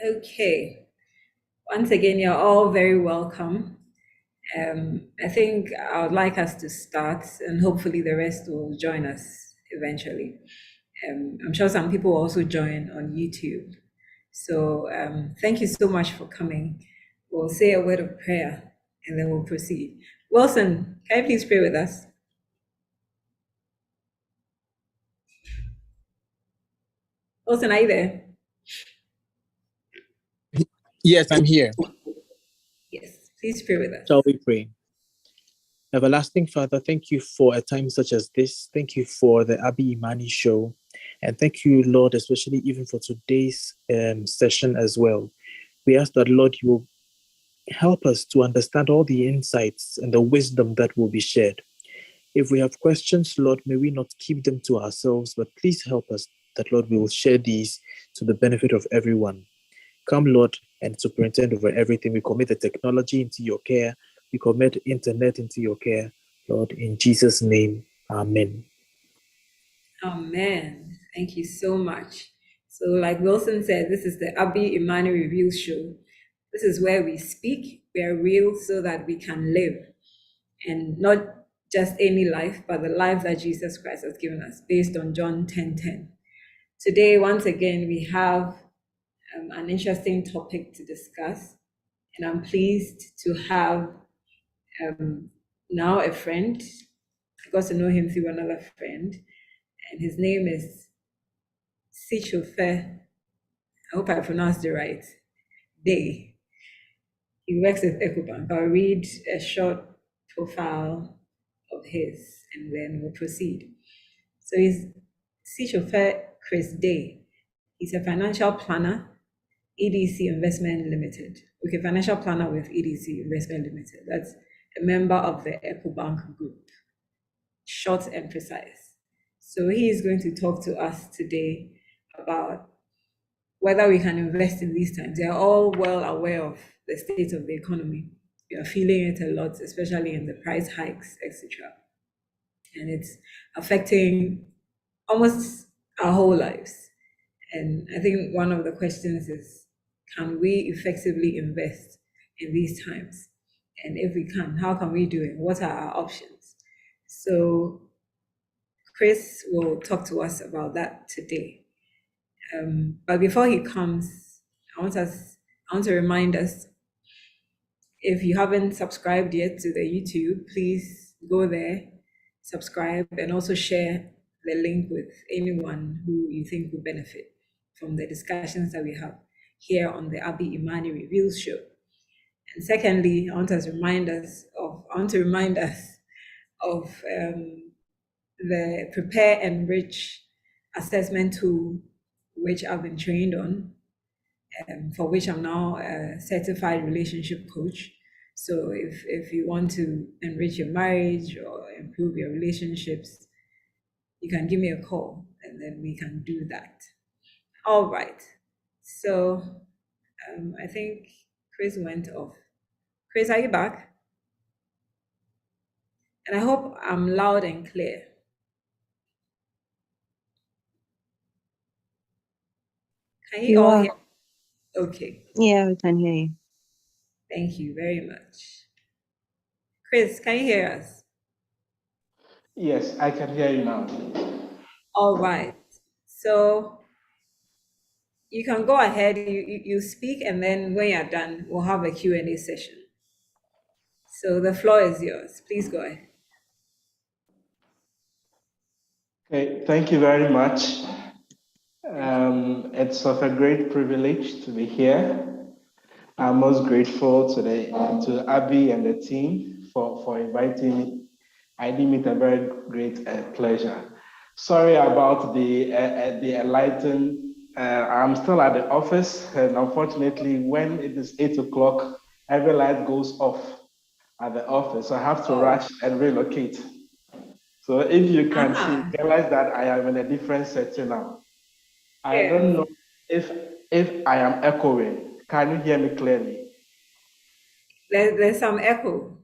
Okay. Once again, you're all very welcome. I think I would like us to start, and hopefully the rest will join us eventually. I'm sure some people will also join on YouTube. So thank you so much for coming. We'll say a word of prayer and then we'll proceed. Wilson, can you please pray with us? Wilson, are you there? Yes, I'm here. Yes, please pray with us. Shall we pray? Everlasting Father, thank you for a time such as this. Thank you for the ABBY IMANI Show. And thank you, Lord, especially even for today's session as well. We ask that, Lord, you will help us to understand all the insights and the wisdom that will be shared. If we have questions, Lord, may we not keep them to ourselves, but please help us that, Lord, we will share these to the benefit of everyone. Come, Lord, and superintend over everything. We commit the technology into your care. We commit internet into your care. Lord, in Jesus' name, amen. Amen. Thank you so much. So, like Wilson said, this is the ABBY IMANI REVEALS Show. This is where we speak, we are real so that we can live. And not just any life, but the life that Jesus Christ has given us, based on John 10:10. Today, once again, we have an interesting topic to discuss. And I'm pleased to have now a friend. I got to know him through another friend. And his name is Sitsofe. I hope I pronounced it right. Dey. He works with EcoBank. I'll read a short profile of his and then we'll proceed. So he's Sitsofe Chris Dey. He's a financial planner, EDC Investment Limited. Okay, financial planner with EDC Investment Limited. That's a member of the EcoBank group. Short and precise. So he is going to talk to us today about whether we can invest in these times. They are all well aware of the state of the economy. We are feeling it a lot, especially in the price hikes, etc. And it's affecting almost our whole lives. And I think one of the questions is, can we effectively invest in these times? And if we can, how can we do it? What are our options? So Chris will talk to us about that today. But before he comes, I want to remind us, if you haven't subscribed yet to the YouTube, please go there, subscribe, and also share the link with anyone who you think will benefit from the discussions that we have here on the ABBY IMANI REVEALS Show. And secondly, I want to remind us of the Prepare Enrich assessment tool, which I've been trained on, for which I'm now a certified relationship coach. So if you want to enrich your marriage or improve your relationships, you can give me a call and then we can do that. All right. So I think Chris went off. Chris, are you back? And I hope I'm loud and clear. Can you all hear? Okay. Yeah, we can hear you. Thank you very much. Chris, can you hear us? Yes, I can hear you now. All right. So you can go ahead, you speak, and then when you're done, we'll have a Q&A session. So the floor is yours. Please go ahead. Okay, thank you very much. It's of a great privilege to be here. I'm most grateful to Abby and the team for inviting me. I deem it a very great pleasure. Sorry about the enlightened. I'm still at the office, and unfortunately, when it is 8 o'clock, every light goes off at the office. So I have to rush and relocate. So if you can see, realize that I am in a different setting now. I don't know if I am echoing. Can you hear me clearly? There's some echo.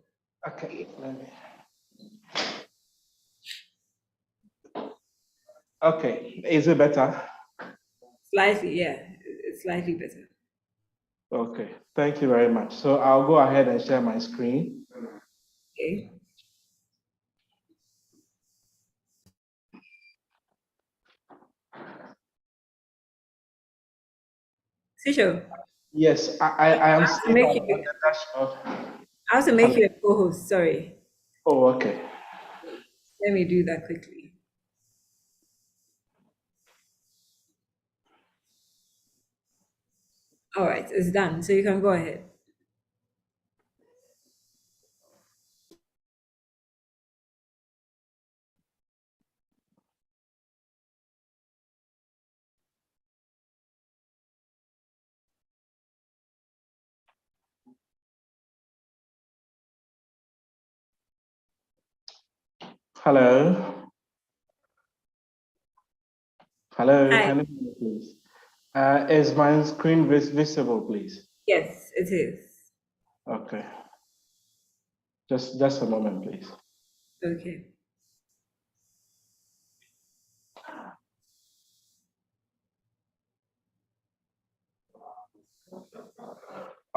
Okay, let me. Okay, is it better? Slightly, yeah, it's slightly better. Okay, thank you very much. So I'll go ahead and share my screen. Okay. Sisho, Yes, I am I have to seeing make on you the dashboard. I have to make you a co-host, sorry. Oh, okay. Let me do that quickly. All right, it's done. So you can go ahead. Hello. Hello, Hi. can you hear me, please? Is my screen visible, please? Yes, it is. Okay. Just a moment, please. Okay.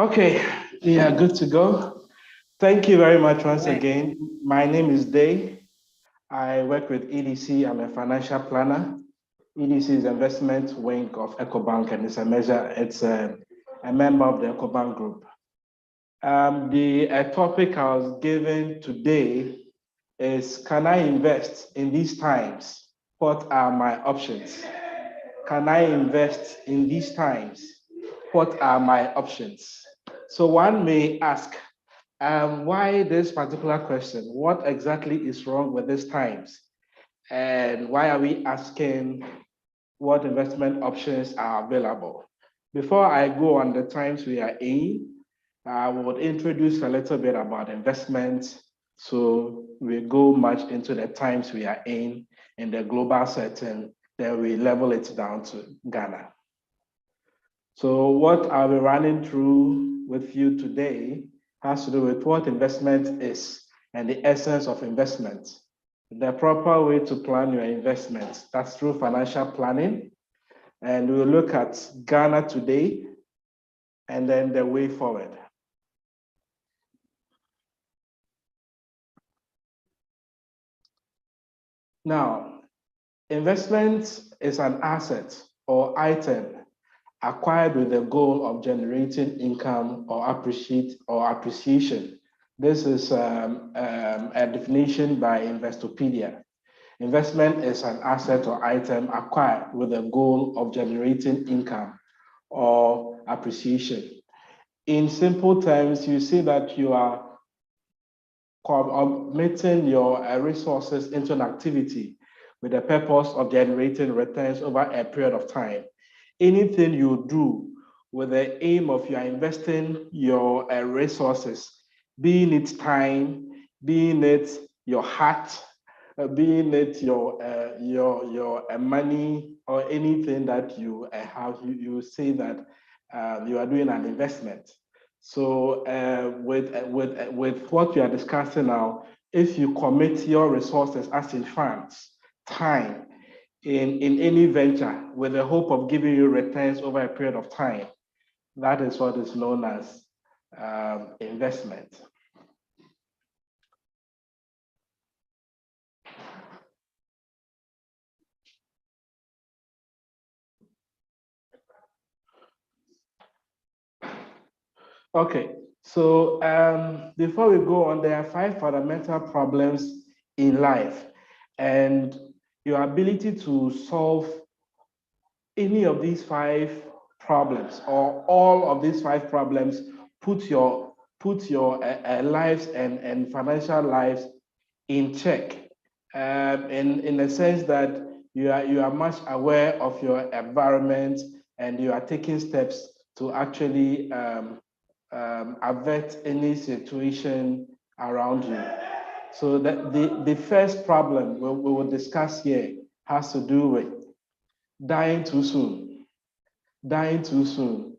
Okay, yeah, good to go. Thank you very much once Right. again. My name is Dey. I work with EDC. I'm a financial planner. EDC is investment wing of EcoBank, and it's a member of the EcoBank group. The topic I was given today is, can I invest in these times? What are my options? Can I invest in these times? What are my options? So one may ask, why this particular question? What exactly is wrong with these times? And why are we asking what investment options are available? Before I go on the times we are in, I would introduce a little bit about investments. So we go much into the times we are in the global setting, then we level it down to Ghana. So what I'll be running through with you today has to do with what investment is and the essence of investment. The proper way to plan your investments, that's through financial planning. And we'll look at Ghana today and then the way forward. Now, investment is an asset or item acquired with the goal of generating income or appreciation. This is a definition by Investopedia. Investment is an asset or item acquired with the goal of generating income or appreciation. In simple terms, you see that you are committing your resources into an activity with the purpose of generating returns over a period of time. Anything you do with the aim of you are investing your resources, being it time, being it your heart, being it your money or anything that you have, you say that you are doing an investment. So with what we are discussing now, if you commit your resources as in funds, time, in any venture with the hope of giving you returns over a period of time, that is what is known as investment. Okay, so before we go on, there are 5 fundamental problems in life, and your ability to solve any of these 5 problems or all of these 5 problems put your lives and financial lives in check, in the sense that you are much aware of your environment and you are taking steps to actually avert any situation around you. So the first problem we will discuss here has to do with dying too soon. Dying too soon.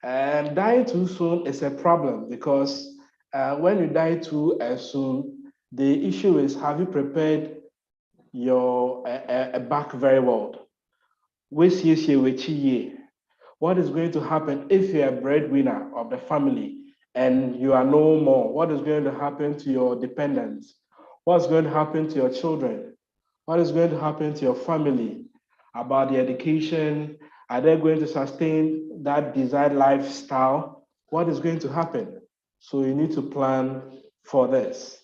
And dying too soon is a problem because when you die too soon, the issue is, have you prepared your back very well? What is going to happen if you're a breadwinner of the family and you are no more? What is going to happen to your dependents? What's going to happen to your children? What is going to happen to your family? About the education? Are they going to sustain that desired lifestyle? What is going to happen? So you need to plan for this.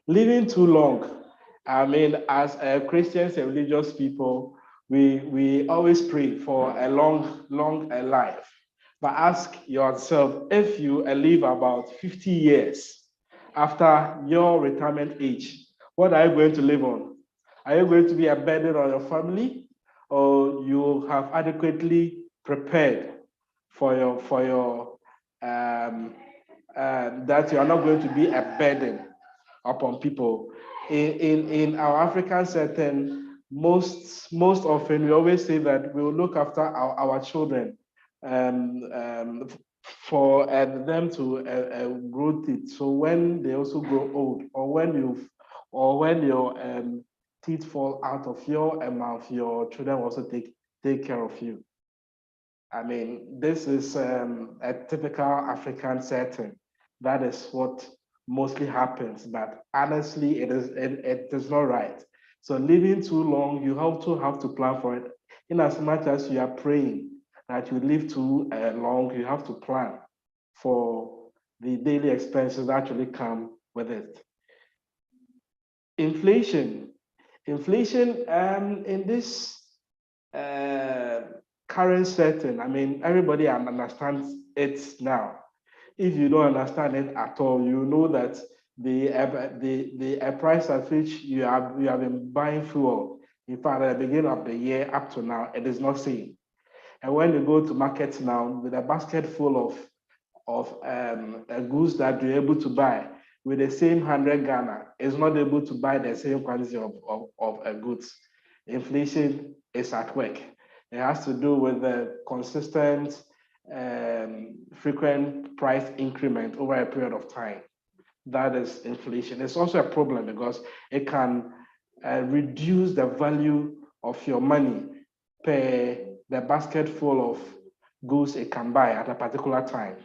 Living too long. I mean, as Christians and religious people, we always pray for a long life. But ask yourself, if you live about 50 years after your retirement age, what are you going to live on? Are you going to be a burden on your family, or you have adequately prepared for your that you are not going to be a burden upon people? In our African setting, most often we always say that we will look after our children, for them to grow teeth. So when they also grow old, or when your teeth fall out of your mouth, your children will also take care of you. I mean, this is a typical African setting. That is what mostly happens, but honestly, it is not right. So living too long, you also have to plan for it. In as much as you are praying that you live too long, you have to plan for the daily expenses that actually come with it. Inflation. Inflation in this uh, current setting, I mean, everybody understands it now. If you don't understand it at all, you know that the price at which you have been buying fuel, in fact, at the beginning of the year up to now, it is not same. And when you go to markets now with a basket full of goods that you're able to buy with the same 100 Ghana, is not able to buy the same quantity of goods. Inflation is at work. It has to do with the consistent, frequent price increment over a period of time. That is inflation. It's also a problem because it can reduce the value of your money per the basket full of goods it can buy at a particular time.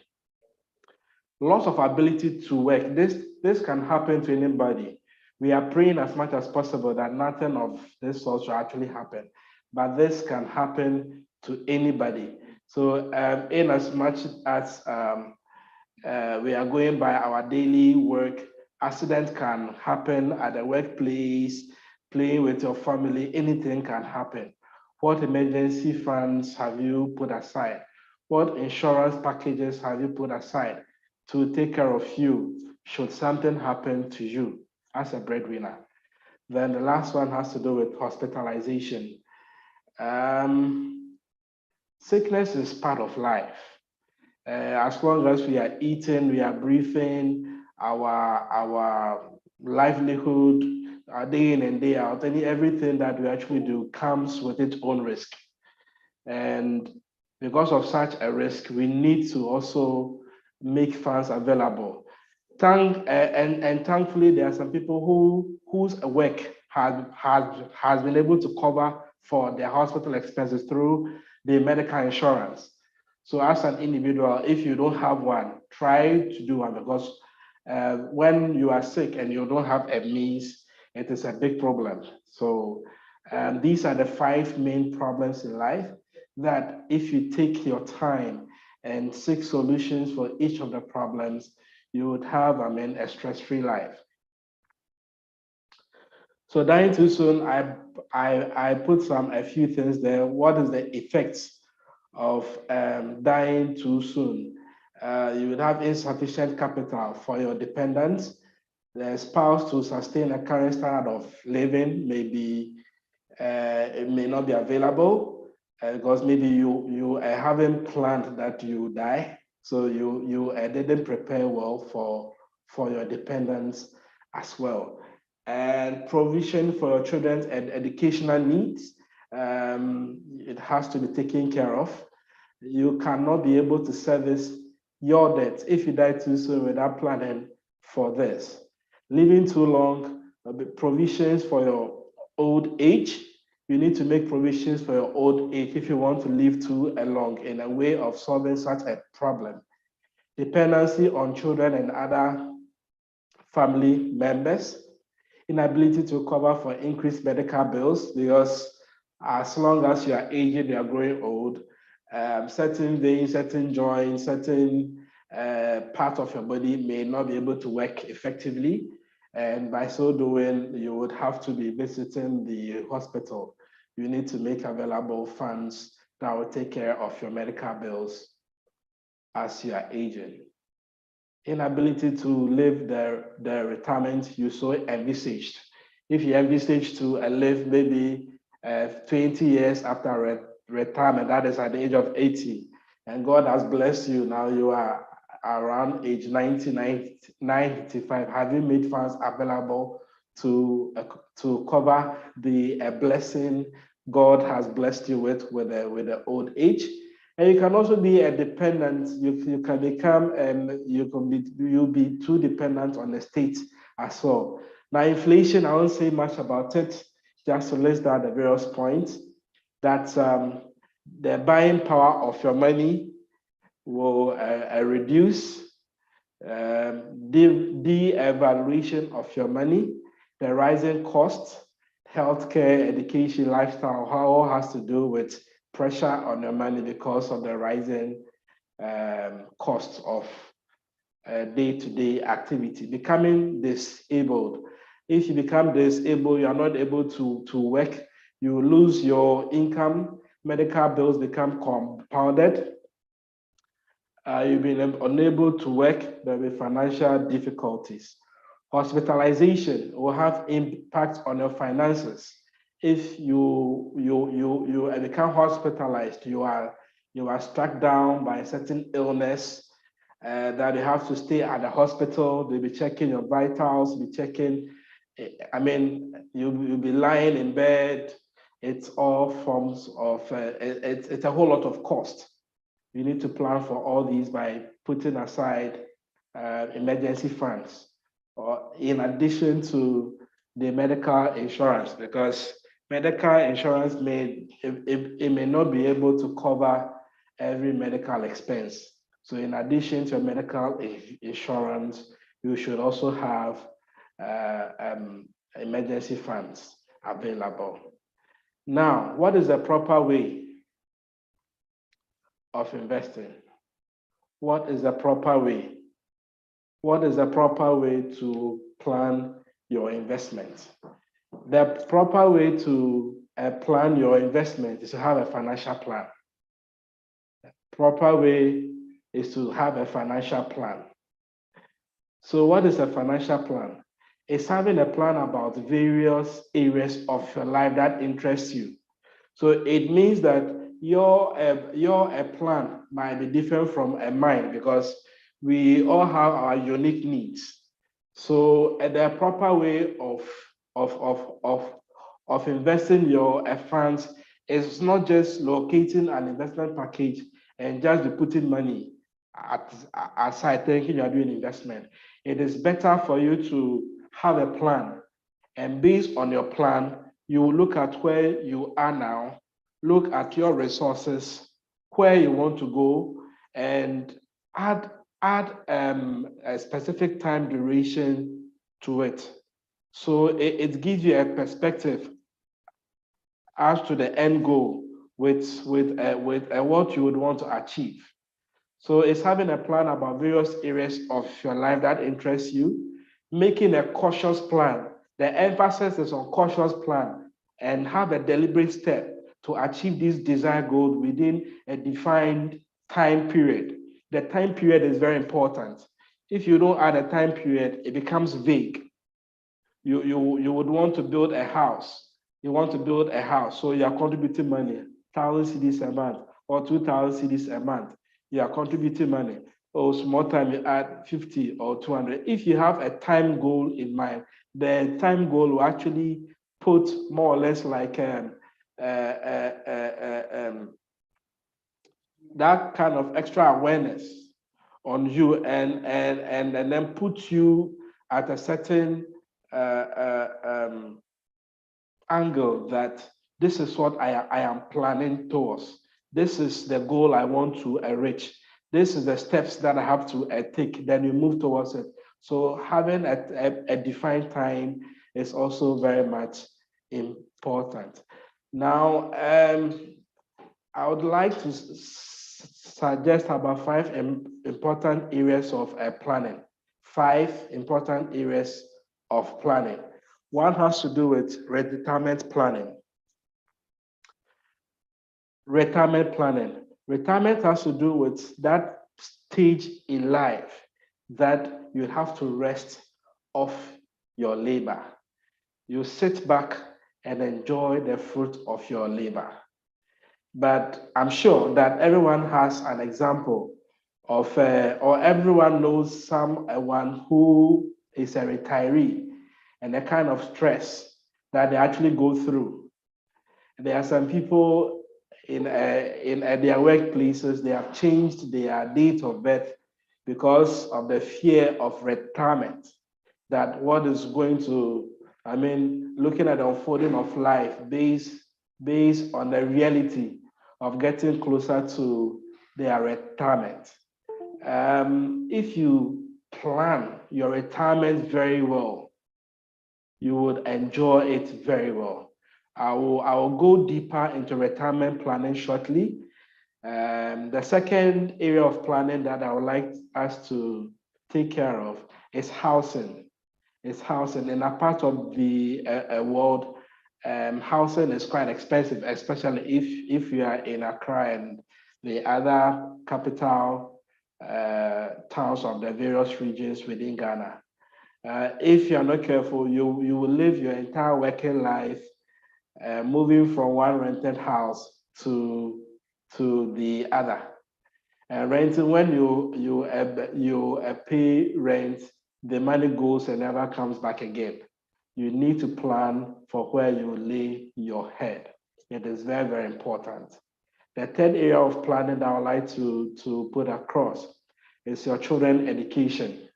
Loss of ability to work. This can happen to anybody. We are praying as much as possible that nothing of this sort should actually happen, but this can happen to anybody. So in as much as we are going by our daily work, accident can happen at the workplace, playing with your family, anything can happen. What emergency funds have you put aside? What insurance packages have you put aside to take care of you should something happen to you as a breadwinner? Then the last one has to do with hospitalization. Sickness is part of life. As long as we are eating, we are breathing, our livelihood, day in and day out, everything that we actually do comes with its own risk. And because of such a risk, we need to also make funds available. And thankfully, there are some people whose work has been able to cover for their hospital expenses through the medical insurance. So as an individual, if you don't have one, try to do one, because when you are sick and you don't have a means, it is a big problem. So these are the 5 main problems in life that if you take your time and seek solutions for each of the problems, you would have, a stress-free life. So dying too soon, I put a few things there. What is the effects of dying too soon? You would have insufficient capital for your dependents. The spouse to sustain a current standard of living it may not be available because maybe you haven't planned that you die, so you didn't prepare well for your dependents as well. And provision for your children's educational needs, it has to be taken care of. You cannot be able to service your debts if you die too soon without planning for this. Living too long, provisions for your old age, You need to make provisions for your old age if you want to live too long in a way of solving such a problem. Dependency on children and other family members, inability to cover for increased medical bills, because as long as you are aging, you are growing old, certain veins, certain joints, certain part of your body may not be able to work effectively. And by so doing, you would have to be visiting the hospital. You need to make available funds that will take care of your medical bills as you are aging. Inability to live the retirement you so envisaged. If you envisage to live maybe 20 years after retirement, that is at the age of 80, and God has blessed you, now you are around age 90, 95, have you made funds available to cover the blessing God has blessed you with the old age? And you can also be a dependent. You can become you'll be too dependent on the state as well. Now, inflation, I won't say much about it, just to list out the various points. That the buying power of your money will reduce, the evaluation of your money, the rising costs, healthcare, education, lifestyle, all has to do with pressure on your money because of the rising costs of day-to-day activity. Becoming disabled. If you become disabled, you are not able to work, you lose your income, medical bills become compounded. You've been unable to work, there will be financial difficulties. Hospitalization will have impact on your finances. If you become hospitalized, you are struck down by a certain illness, that you have to stay at the hospital. They'll be checking your vitals, be checking. I mean, you'll be lying in bed. It's all forms of. It's a whole lot of cost. You need to plan for all these by putting aside emergency funds, or in addition to the medical insurance, because medical insurance it may not be able to cover every medical expense. So in addition to medical insurance, you should also have emergency funds available. Now, what is the proper way of investing? What is the proper way? What is the proper way to plan your investment? The proper way to plan your investment is to have a financial plan. The proper way is to have a financial plan. So what is a financial plan? It's having a plan about various areas of your life that interest you. So it means that your plan might be different from mine, because we all have our unique needs. So the proper way of investing your funds is not just locating an investment package and just be putting money aside thinking you are doing investment. It is better for you to have a plan, and based on your plan, you will look at where you are now, look at your resources, where you want to go, and add a specific time duration to it. So it gives you a perspective as to the end goal with what you would want to achieve. So it's having a plan about various areas of your life that interests you, making a cautious plan. The emphasis is on cautious plan, and have a deliberate step to achieve this desired goal within a defined time period. The time period is very important. If you don't add a time period, it becomes vague. You would want to build a house. You want to build a house, so you are contributing money, 1,000 cedis a month or 2,000 cedis a month. You are contributing money. Or small time, you add 50 or 200. If you have a time goal in mind, the time goal will actually put more or less like that kind of extra awareness on you, and then put you at a certain angle that this is what I am planning towards. This is the goal I want to reach. This is the steps that I have to take. Then you move towards it. So having a defined time is also very much important. Now, I would like to suggest about 5 important areas of planning. 5 important areas of planning. One has to do with retirement planning. Retirement planning. Retirement has to do with that stage in life that you have to rest off your labor. You sit back and enjoy the fruit of your labor. But I'm sure that everyone has an example of, or everyone knows someone who is a retiree and the kind of stress that they actually go through. There are some people in their workplaces, they have changed their date of birth because of the fear of retirement, that what is going to, looking at the unfolding of life based on the reality of getting closer to their retirement. If you plan your retirement very well, you would enjoy it very well. I will go deeper into retirement planning shortly. The second area of planning that I would like us to take care of is housing. It's housing. In a part of the world, housing is quite expensive, especially if you are in Accra and the other capital towns of the various regions within Ghana. If you're not careful, you will live your entire working life moving from one rented house to the other. Renting, when you pay rent, the money goes and never comes back again. You need to plan for where you lay your head. It is very, very important. The third area of planning that I would like to put across is your children's education.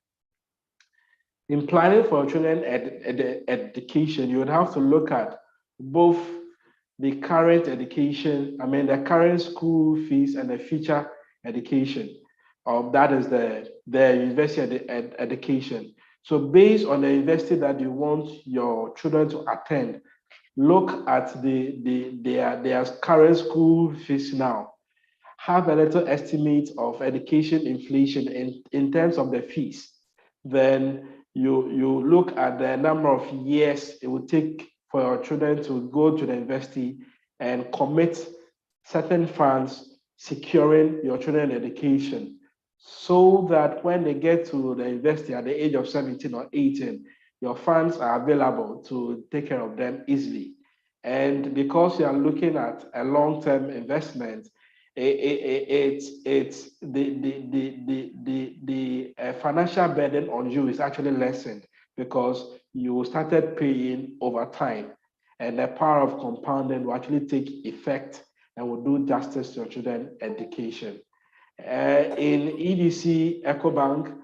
In planning for children education, you would have to look at both the current education, the current school fees and the future education. That is the university education. So based on the university that you want your children to attend, look at their current school fees now. Have a little estimate of education inflation in terms of the fees. Then you look at the number of years it will take for your children to go to the university and commit certain funds securing your children's education, so that when they get to the university at the age of 17 or 18, your funds are available to take care of them easily. And because you are looking at a long-term investment, it's the financial burden on you is actually lessened because you started paying over time, and the power of compounding will actually take effect and will do justice to your children's education. In EDC EcoBank,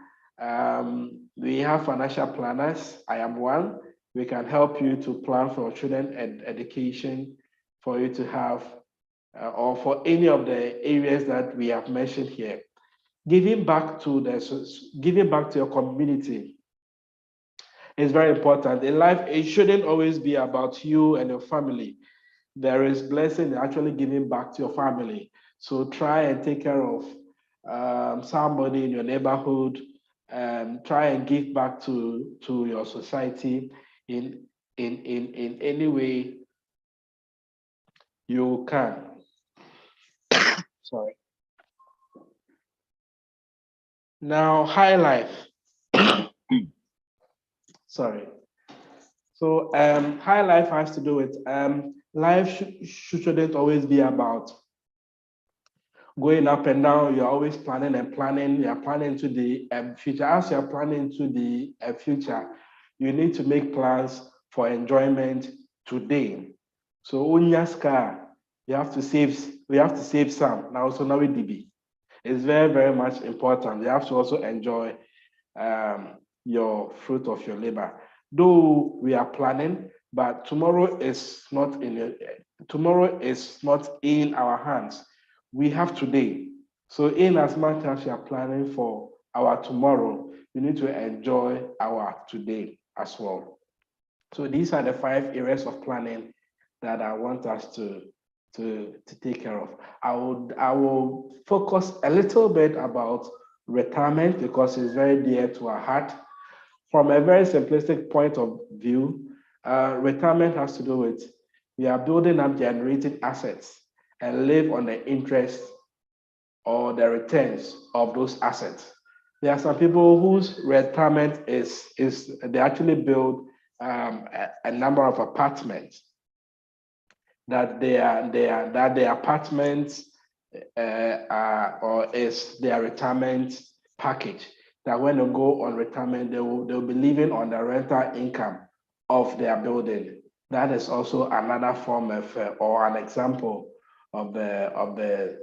we have financial planners. I am one. We can help you to plan for your children's education, for you to have or for any of the areas that we have mentioned here. Giving back to your community is very important. In life, it shouldn't always be about you and your family. There is blessing in actually giving back to your family. So try and take care of somebody in your neighborhood. Try and give back to your society in any way you can. Sorry. Now, high life. Sorry. So high life has to do with life shouldn't always be about going up and down. You're always planning and planning. You're planning to the future. As you're planning to the future, you need to make plans for enjoyment today. So on your scar, you have to save. We have to save some. Now, so now DB. It's very, very much important. You have to also enjoy your fruit of your labor. Though we are planning, but tomorrow is not in our hands. We have today. So in as much as you are planning for our tomorrow, we need to enjoy our today as well. So these are the 5 areas of planning that I want us to take care of. I will focus a little bit about retirement because it's very dear to our heart. From a very simplistic point of view, retirement has to do with we are building up generating assets and live on the interest or the returns of those assets. There are some people whose retirement is they actually build a number of apartments that their apartments or is their retirement package. That when they go on retirement, they'll be living on the rental income of their building. That is also another form of or an example of the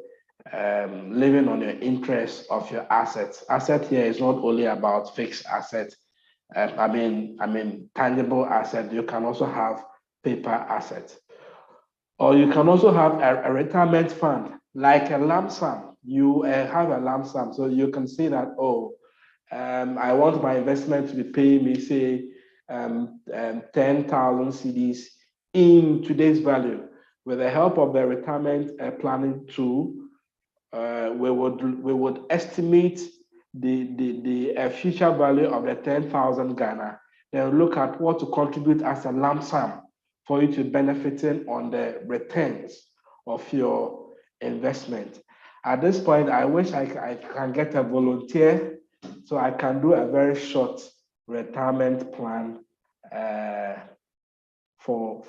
living on your interest of your assets. Asset here is not only about fixed assets. I mean tangible assets. You can also have paper assets, or you can also have a retirement fund like a lump sum. You have a lump sum, so you can see that I want my investment to be paying me say 10,000 cedis in today's value. With the help of the retirement planning tool, we would estimate the future value of the 10,000 Ghana. Then look at what to contribute as a lump sum for you to benefiting on the returns of your investment. At this point, I wish I can get a volunteer so I can do a very short retirement plan for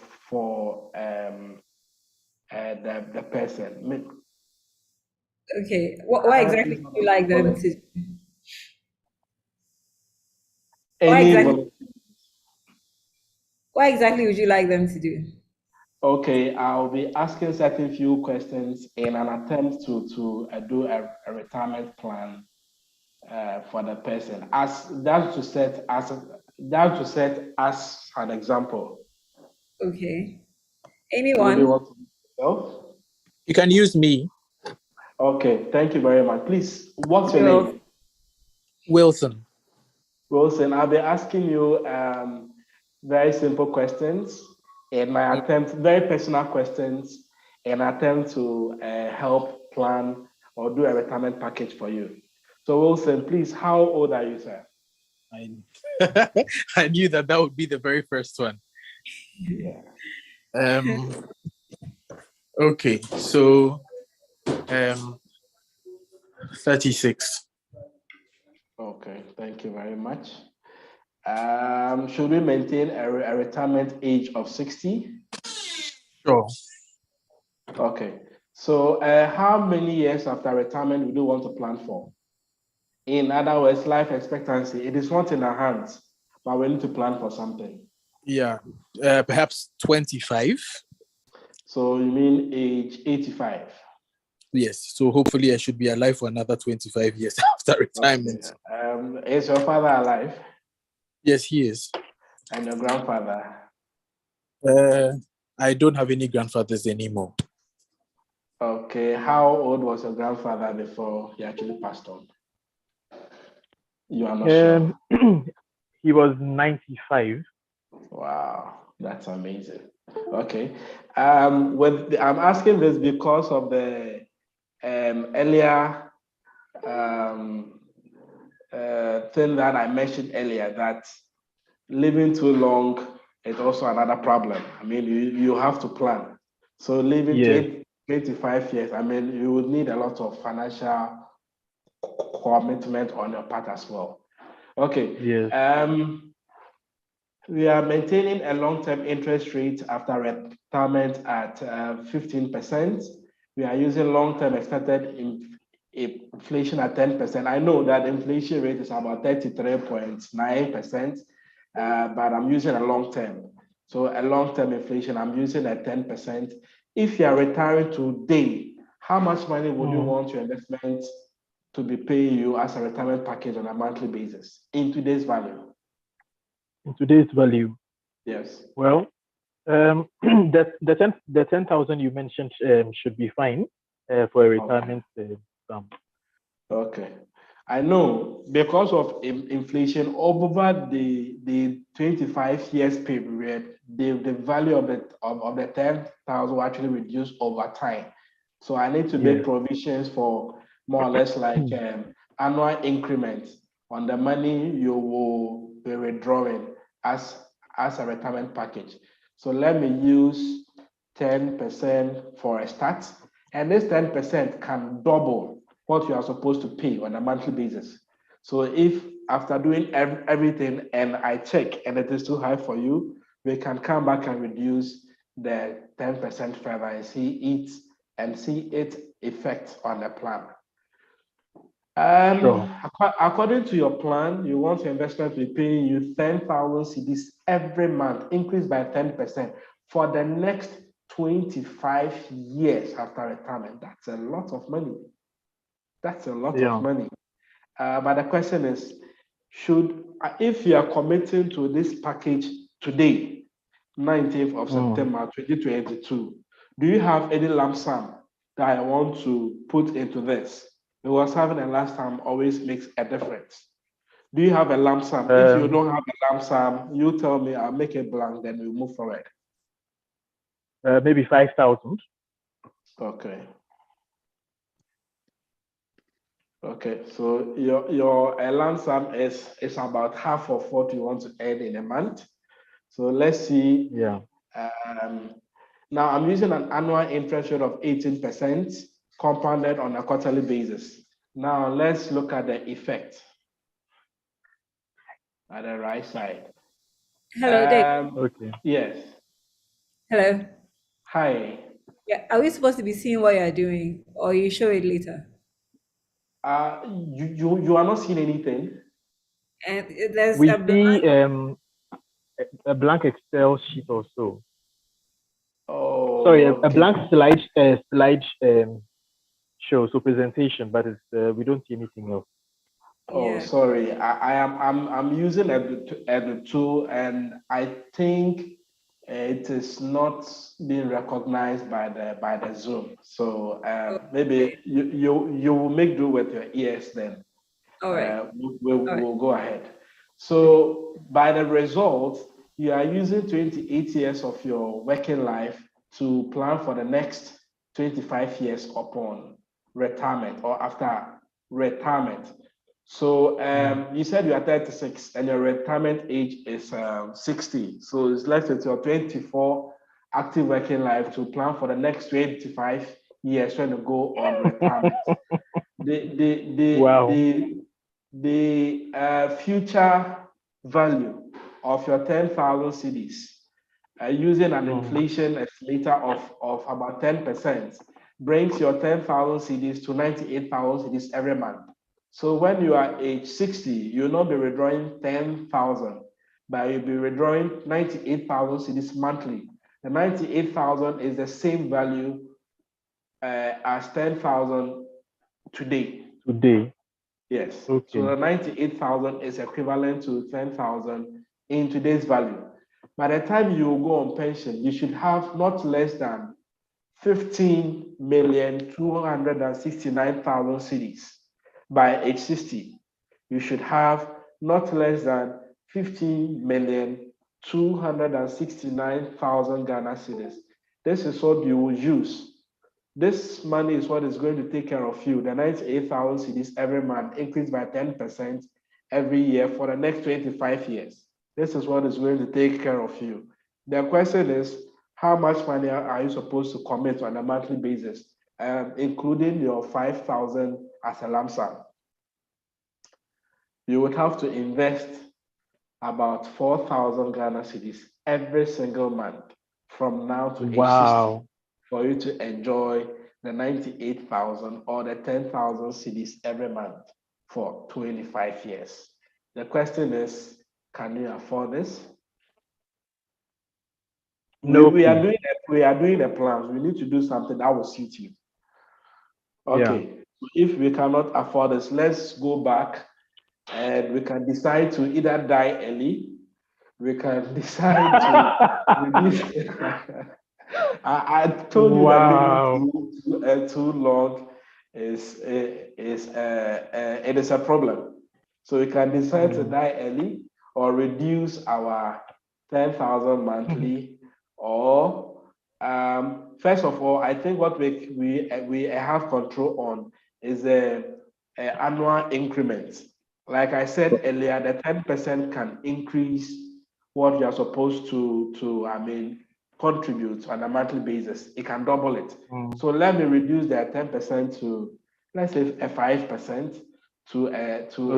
the person. Okay, what exactly would you like them to? What exactly? What exactly would you like them to do? Okay, I'll be asking certain few questions in an attempt to do a retirement plan for the person. As that to set as an example. Okay. Would Anyone? you want to yourself? You can use me. Okay, thank you very much. Please, what's your name? Wilson. Wilson, I'll be asking you very simple questions in my attempt, very personal questions, in an attempt to help plan or do a retirement package for you. So Wilson, please, how old are you, sir? I knew that would be the very first one. Yeah. Okay, so 36. Okay, thank you very much. Should we maintain a retirement age of 60? Sure. Okay, so how many years after retirement would you want to plan for? In other words, life expectancy. It is not in our hands, but we need to plan for something. Yeah, perhaps 25. So you mean age 85? Yes, so hopefully I should be alive for another 25 years after retirement. Okay. Is your father alive? Yes, he is. And your grandfather? I don't have any grandfathers anymore. Okay, how old was your grandfather before he actually passed on? You are not sure? He was 95. Wow, that's amazing. Okay, I'm asking this because of the earlier thing that I mentioned earlier, that living too long is also another problem. I mean, you have to plan. So living 25 years, I mean, you would need a lot of financial commitment on your part as well. Okay. Yes. We are maintaining a long-term interest rate after retirement at 15%. We are using long-term expected inflation at 10%. I know that inflation rate is about 33.9%, but I'm using a long-term. So a long-term inflation, I'm using at 10%. If you are retiring today, how much money would you want your investment to be paying you as a retirement package on a monthly basis in today's value? In today's value? Yes. Well, The 10,000 you mentioned should be fine for a retirement sum. Okay. I know because of inflation over the 25 years period, the value of the 10,000 will actually reduce over time. So I need to make Yes. provisions for more or less like annual increments on the money you will be withdrawing as a retirement package. So let me use 10% for a start, and this 10% can double what you are supposed to pay on a monthly basis. So if after doing everything and I check and it is too high for you, we can come back and reduce the 10% further and see its effect on the plan. Sure. According to your plan, you want your investment to be paying you 10,000 CDs every month, increased by 10% for the next 25 years after retirement. That's a lot of money. That's a lot of money. But the question is, if you are committing to this package today, 19th of September 2022, do you have any lump sum that I want to put into this? Because having a lump sum always makes a difference. Do you have a lump sum? If you don't have a lump sum, you tell me, I'll make it blank, then we move forward. Maybe 5,000. Okay. Okay, so your lump sum is about half of what you want to earn in a month. So let's see. Yeah. Now I'm using an annual interest rate of 18% compounded on a quarterly basis. Now let's look at the effect at the right side. Hello, Dave. Okay. Yes. Hello. Hi. Yeah, are we supposed to be seeing what you're doing, or you show it later? You are not seeing anything. And there's We a see blank. a blank Excel sheet or so. Oh, Sorry, a okay. blank slide show, so presentation, but it's we don't see anything else. Oh, Yeah. sorry. I'm using a tool, and I think it is not being recognized by the Zoom. So maybe Okay. you will make do with your ears then. All right. We'll go ahead. So by the result, you are using 28 years of your working life to plan for the next 25 years upon retirement or after retirement. So you said you are 36 and your retirement age is 60. So it's left with your 24 active working life to plan for the next 25 years when you go on retirement. Wow. The future value of your 10,000 CDs using an inflation estimator of about 10% brings your 10,000 CDs to 98,000 CDs every month. So when you are age 60, you'll not be withdrawing 10,000, but you'll be withdrawing 98,000 CDs monthly. The 98,000 is the same value as 10,000 today. Yes. Okay. So the 98,000 is equivalent to 10,000 in today's value. By the time you go on pension, you should have not less than 15,269,000 CDs. By age 60, you should have not less than 15,269,000 Ghana cedis. This is what you will use. This money is what is going to take care of you. The 98,000 CDs every month increased by 10% every year for the next 25 years. This is what is going to take care of you. The question is, how much money are you supposed to commit on a monthly basis, including your 5,000 as a lump sum? You would have to invest about 4,000 Ghana cedis every single month from now to age 60 for you to enjoy the 98,000 or the 10,000 CDs every month for 25 years. The question is, can you afford this? No, we are doing the plans. We need to do something that will suit you. Okay. Yeah. So if we cannot afford this, let's go back and we can decide to either die early we can decide to reduce. I told you that Wow. living too long it is a problem. So we can decide to die early or reduce our 10,000 monthly, or first of all, I think what we have control on is a annual increment. Like I said earlier, the 10% can increase what you are supposed to contribute on a monthly basis. It can double it. So let me reduce that 10% to, let's say, a 5% to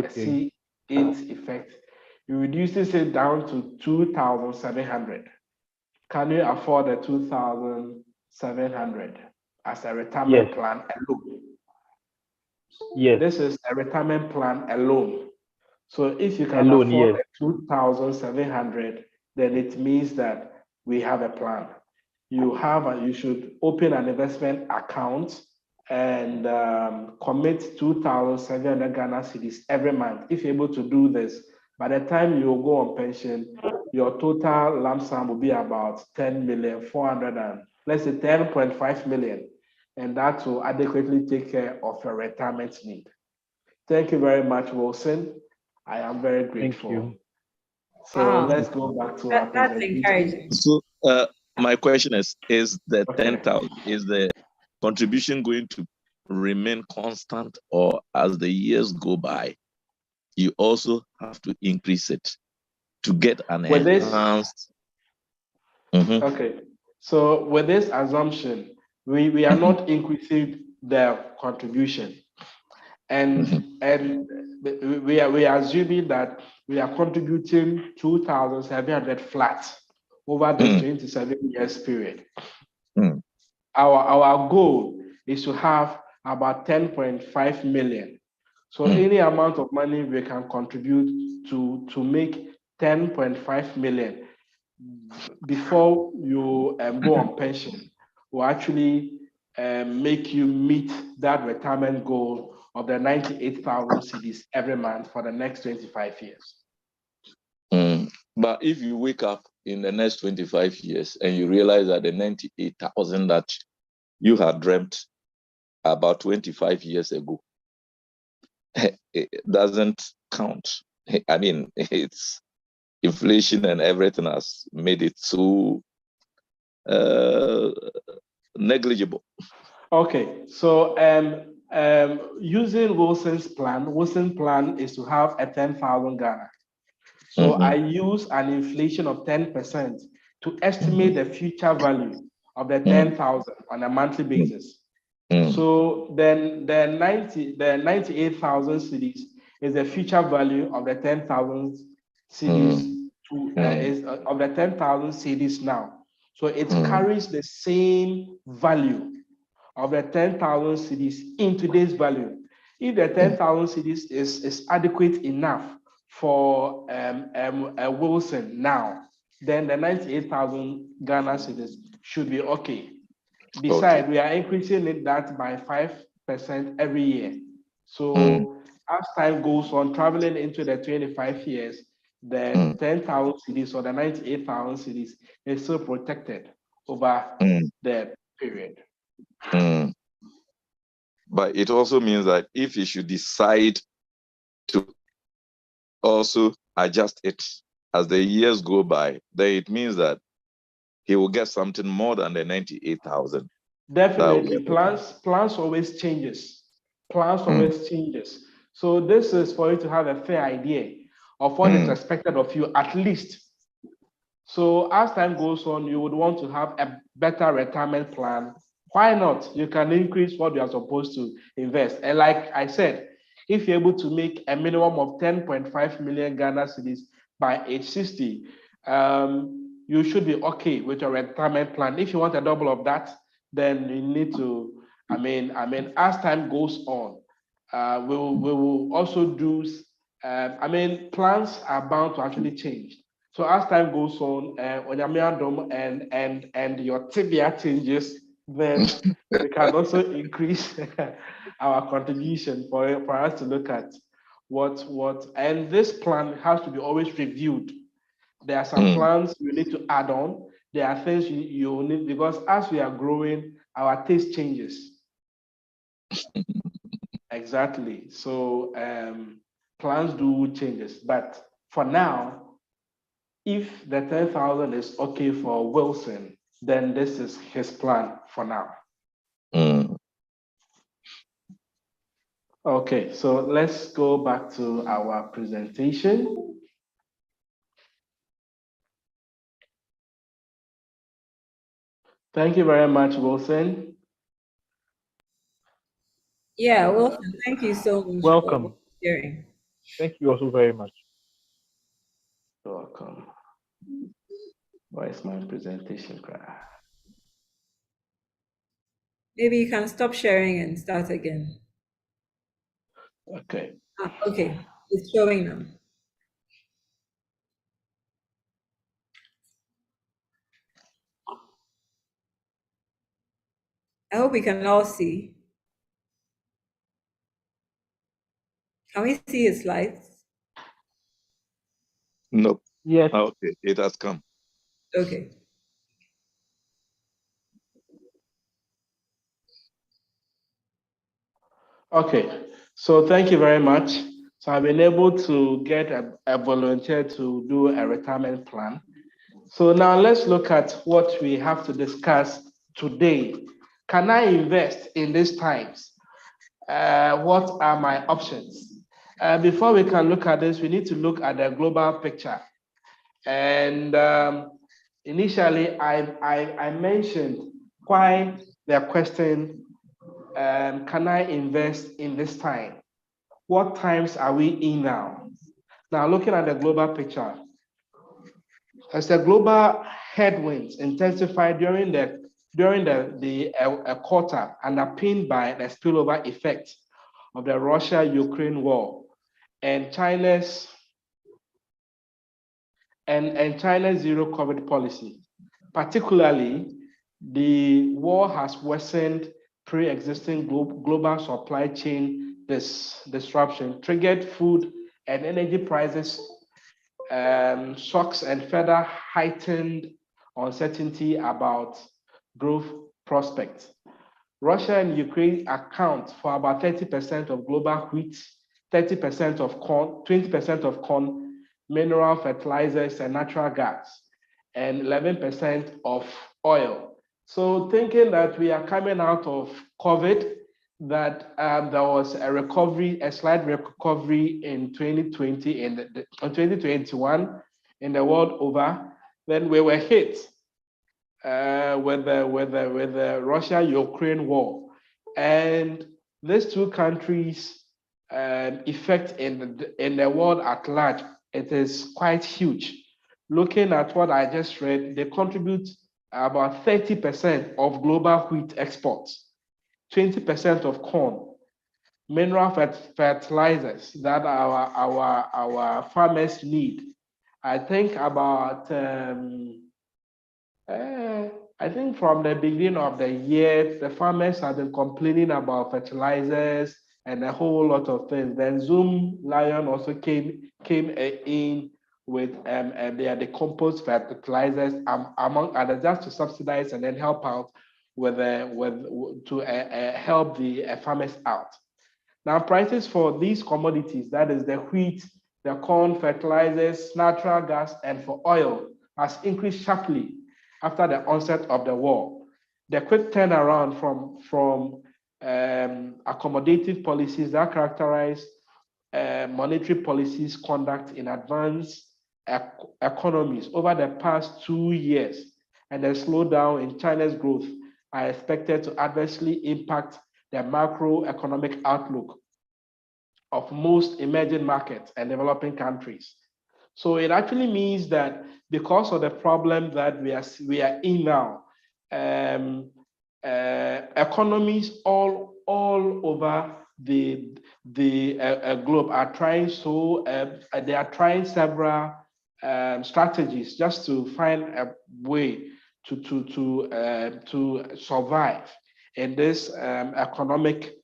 see its effect. You reduces it down to 2,700. Can you afford the 2,700 as a retirement plan alone? Yes. This is a retirement plan alone. So if you can Alone, afford yes. 2,700, then it means that we have a plan. You should open an investment account and commit 2,700 Ghana cedis every month. If you're able to do this, by the time you go on pension, your total lump sum will be about 10 million, 400 and let's say 10.5 million. And that will adequately take care of your retirement need. Thank you very much, Wilson. I am very grateful. Thank you. So let's go back to our That's presentation. encouraging. So my question is the 10,000, is the contribution going to remain constant, or as the years go by, you also have to increase it to get an With this, enhanced? okay. So with this assumption, we are not increasing the contribution, and we are assuming that we are contributing 2,700 flat over this 27 years period. Our goal is to have about 10.5 million. So any amount of money we can contribute to make 10.5 million before you go on pension will actually make you meet that retirement goal of the 98,000 cedis every month for the next 25 years. But if you wake up in the next 25 years and you realize that the 98,000 that you had dreamt about 25 years ago, it doesn't count. I mean, it's inflation and everything has made it so negligible. Okay, so using Wilson's plan is to have a 10,000 Ghana. So I use an inflation of 10% to estimate the future value of the 10,000 on a monthly basis. So then the 98,000 cedis is the future value of the 10,000 cedis of the 10,000 cedis now. So it carries the same value of the 10,000 cedis in today's value. If the 10,000 cedis is adequate enough for a Wilson now, then the 98,000 Ghana cedis should be okay. Besides, we are increasing it that by 5% every year. So as time goes on, traveling into the 25 years, the 10,000 cedis or the 98,000 cedis is still protected over the period. But it also means that if you should decide to also adjust it as the years go by, then it means that he will get something more than the 98,000. Definitely, plans always changes. Plans always changes. So this is for you to have a fair idea of what is expected of you, at least. So as time goes on, you would want to have a better retirement plan. Why not? You can increase what you are supposed to invest. And like I said, if you're able to make a minimum of 10.5 million Ghana cedis by age 60, you should be okay with your retirement plan. If you want a double of that, then you need to, as time goes on, we will also do, plans are bound to actually change. So as time goes on, and your tibia changes, then we can also increase our contribution for us to look at what, and this plan has to be always reviewed. There are some plans you need to add on. There are things you need, because as we are growing, our taste changes. Exactly. So plans do changes. But for now, if the 10,000 is okay for Wilson, then this is his plan for now. Okay, so let's go back to our presentation. Thank you very much, Wilson. Yeah, Wilson, thank you so much Welcome. for sharing. Thank you also very much. You're welcome. Why is my presentation? Maybe you can stop sharing and start again. Okay. Okay, it's showing now. I hope we can all see. Can we see his slides? Nope. Yes. Okay, it has come. Okay. Okay, so thank you very much. So I've been able to get a volunteer to do a retirement plan. So now let's look at what we have to discuss today. Can I invest in these times? What are my options? Before we can look at this, we need to look at the global picture. And initially, I mentioned why the question, can I invest in this time? What times are we in now? Now, looking at the global picture, as the global headwinds intensified during the quarter, underpinned by the spillover effect of the Russia-Ukraine war and China's zero COVID policy. Particularly, the war has worsened pre-existing global supply chain disruption, triggered food and energy prices shocks, and further heightened uncertainty about growth prospects. Russia and Ukraine account for about 30% of global wheat, 30% of corn, 20% of corn, mineral fertilizers and natural gas, and 11% of oil. So thinking that we are coming out of COVID, that there was a recovery, a slight recovery in 2020 and 2021 in the world over, then we were hit with the Russia-Ukraine war, and these two countries' effect in the world at large, it is quite huge. Looking at what I just read, they contribute about 30% of global wheat exports, 20% of corn, mineral fertilizers that our farmers need. I think about I think from the beginning of the year, the farmers have been complaining about fertilizers and a whole lot of things. Then Zoom Lion also came in with the compost fertilizers, among others, just to subsidize and then help out to help the farmers out. Now, prices for these commodities, that is the wheat, the corn, fertilizers, natural gas, and for oil, has increased sharply after the onset of the war. The quick turnaround from accommodative policies that characterize monetary policies conduct in advanced economies over the past 2 years and the slowdown in China's growth are expected to adversely impact the macroeconomic outlook of most emerging markets and developing countries. So it actually means that because of the problem that we are in now, economies all over the globe are trying they are trying several strategies just to find a way to survive in this economic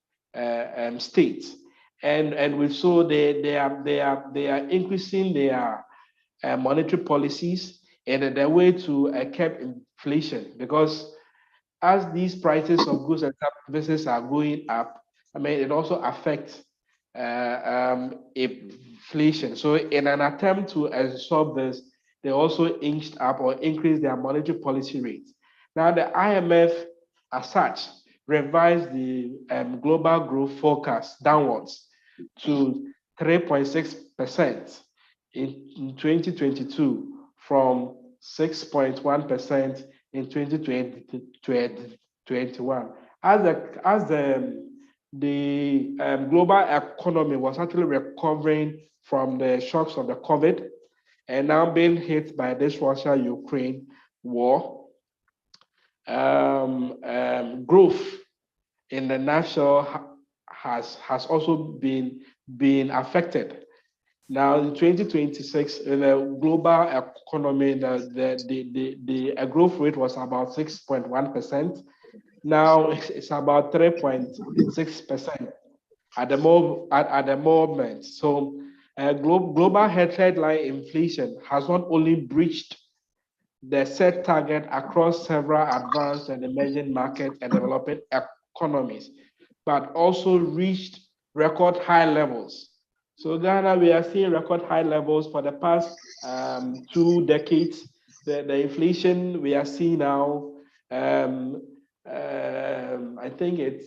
state, and we saw they are increasing their monetary policies and the way to curb inflation, because as these prices of goods and services are going up, I mean, it also affects inflation. So in an attempt to absorb this, they also inched up or increased their monetary policy rates. Now, the IMF, as such, revised the global growth forecast downwards to 3.6% in 2022 from 6.1% in 2021. As the global economy was actually recovering from the shocks of the COVID and now being hit by this Russia-Ukraine war, growth in the national has also been affected. Now, in 2026, in the global economy, the growth rate was about 6.1%. Now it's about 3.6% at the moment. So, global headline inflation has not only breached the set target across several advanced and emerging markets and developing economies, but also reached record high levels. So Ghana, we are seeing record high levels for the past 2 decades. The inflation we are seeing now, I think it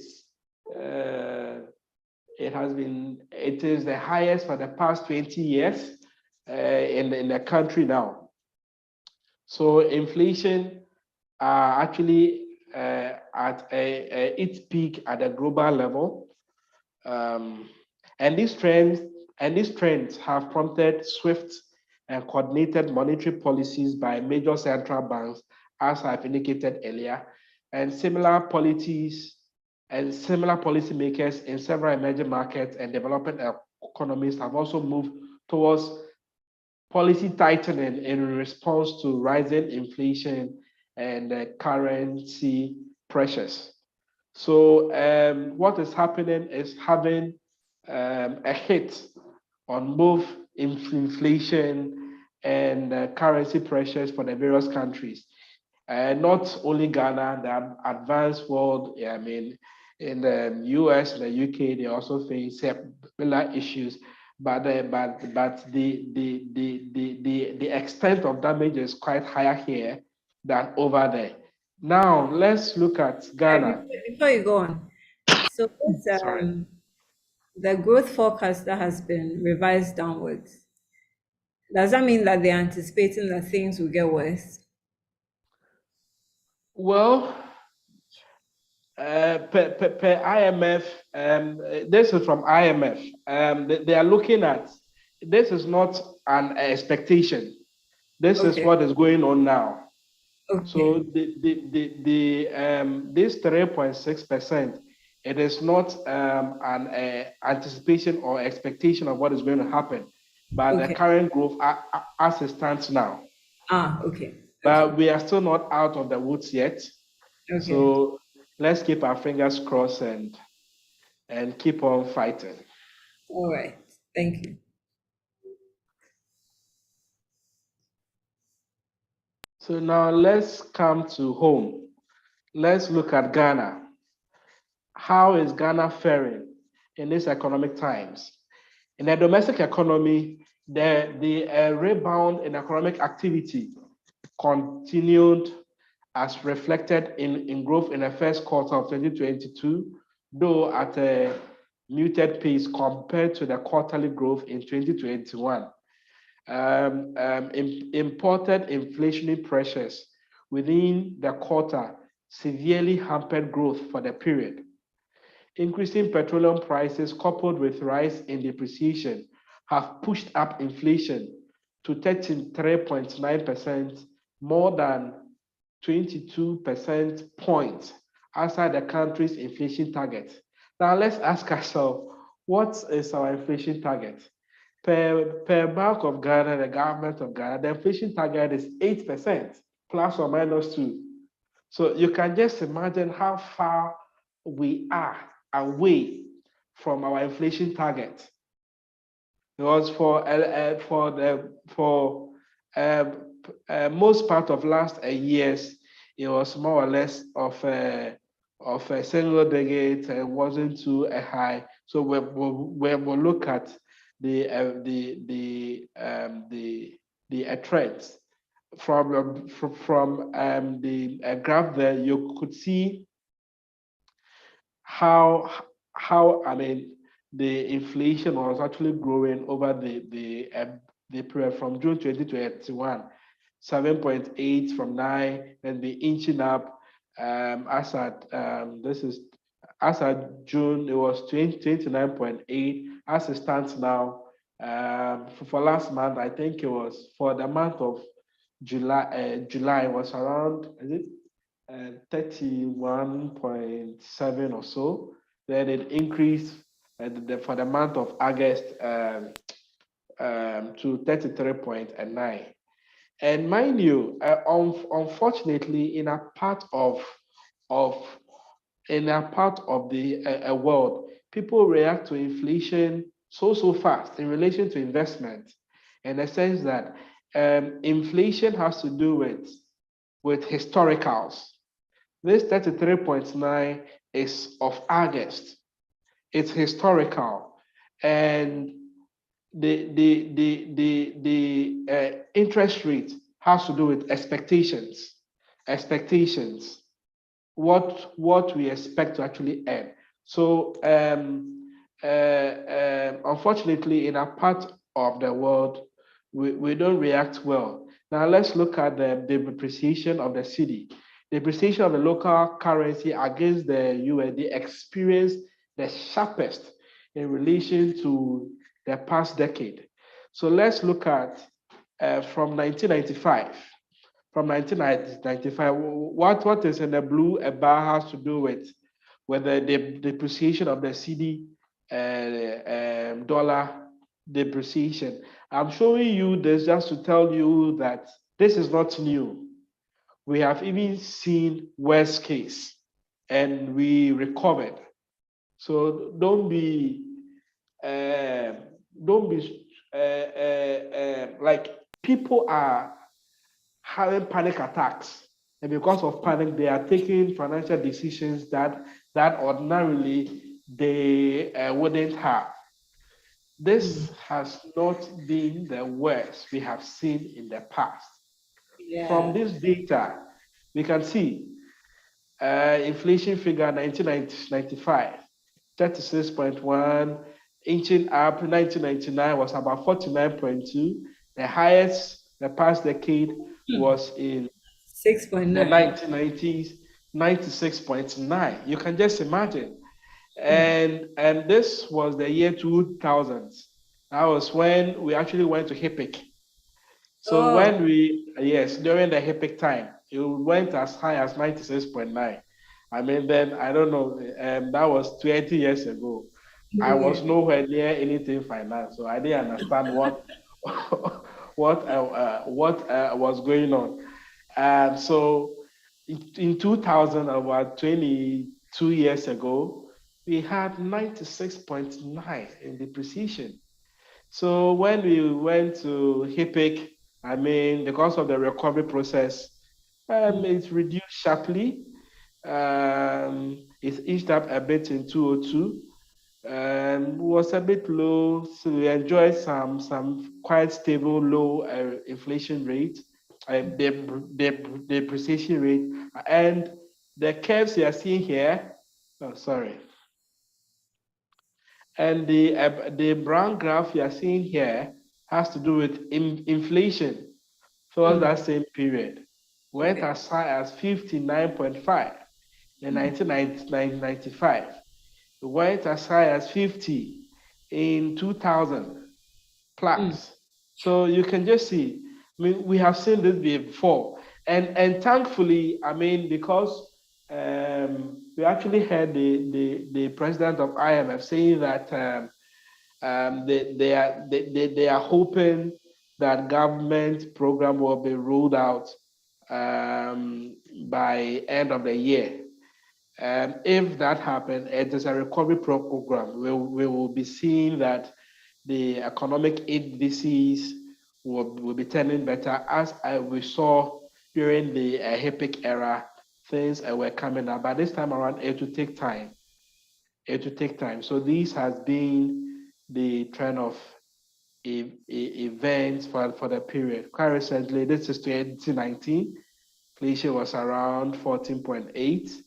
is the highest for the past 20 years in the country now. So inflation are actually at its peak at a global level, and these trends have prompted swift and coordinated monetary policies by major central banks, as I've indicated earlier, and similar policies and similar policymakers in several emerging markets and developing economies have also moved towards policy tightening in response to rising inflation and currency pressures. So what is happening is having a hit on both inflation and currency pressures for the various countries. Not only Ghana, the advanced world, I mean, in the US and the UK, they also face similar issues, but the extent of damage is quite higher here than over there. Now, let's look at Ghana. Before you go on, so Sorry. the growth forecast that has been revised downwards, does that mean that they're anticipating that things will get worse? Well, per IMF, this is from IMF. They are looking at, this is not an expectation. This is what is going on now. Okay. So this 3.6%, it is not an anticipation or expectation of what is going to happen, but the current growth as it stands now. Okay. But we are still not out of the woods yet. Okay. So let's keep our fingers crossed and keep on fighting. All right. Thank you. So now let's come to home. Let's look at Ghana. How is Ghana faring in these economic times? In the domestic economy, the rebound in economic activity continued as reflected in growth in the first quarter of 2022, though at a muted pace compared to the quarterly growth in 2021. Imported inflationary pressures within the quarter severely hampered growth for the period. Increasing petroleum prices coupled with rise in depreciation have pushed up inflation to 33.9%, more than 22% points outside the country's inflation target. Now let's ask ourselves, what is our inflation target? Per Bank of Ghana, the government of Ghana, the inflation target is 8%, plus or minus 2. So you can just imagine how far we are away from our inflation target. Because for most part of last years, it was more or less of a single digit and wasn't too high. So we'll look at the trends from the graph there. You could see how I mean the inflation was actually growing over the period from June 2021, 7.8 from 9, and the inching up as at June it was 29.8. As it stands now, for last month I think it was for the month of July was around, is it 31.7 or so. Then it increased for the month of August to 33.9. And mind you, unfortunately, in a part of the world, people react to inflation so fast in relation to investment, in the sense that inflation has to do with historicals. This 33.9 is of August. It's historical, and the interest rate has to do with expectations. What we expect to actually earn. So unfortunately, in a part of the world, we don't react well. Now let's look at the depreciation of the cedi. The depreciation of the local currency against the USD experienced the sharpest in relation to the past decade. So let's look at from 1995. From 1995, what is in the blue bar has to do with the depreciation of the cedi, dollar depreciation. I'm showing you this just to tell you that this is not new. We have even seen worst case, and we recovered. So don't be like, people are having panic attacks, and because of panic, they are taking financial decisions that ordinarily they wouldn't have. This has not been the worst we have seen in the past. Yeah. From this data, we can see inflation figure 1995, 36.1, inching up. 1999 was about 49.2. The highest the past decade was in 6.9. the 1990s, 96.9. You can just imagine. And this was the year 2000. That was when we actually went to HIPIC. So when during the HIPIC time, it went as high as 96.9. I mean, then I don't know, that was 20 years ago. I was nowhere near anything finance, so I didn't understand what was going on. And so in 2000, about 22 years ago, we had 96.9 in depreciation. So when we went to HIPIC, I mean, because of the recovery process, it's reduced sharply. It inched up a bit in 2002. Was a bit low, so we enjoyed some quite stable low inflation rate, the depreciation rate, and the curves you are seeing here. Oh, sorry. And the brown graph you are seeing here has to do with inflation for that same period. Went as high as 59.5 in 1995. It went as high as 50 in 2000 plus. So you can just see, I mean, we have seen this before. And thankfully, I mean, because we actually had the president of IMF saying that they are hoping that government program will be rolled out by end of the year. If that happens, it is a recovery program. We will be seeing that the economic indices will be turning better, as we saw during the HIPIC era. Things were coming up, but this time around it will take time. It will take time. So this has been the trend of events for the period. Quite recently, this is 2019. Inflation was around 14.8.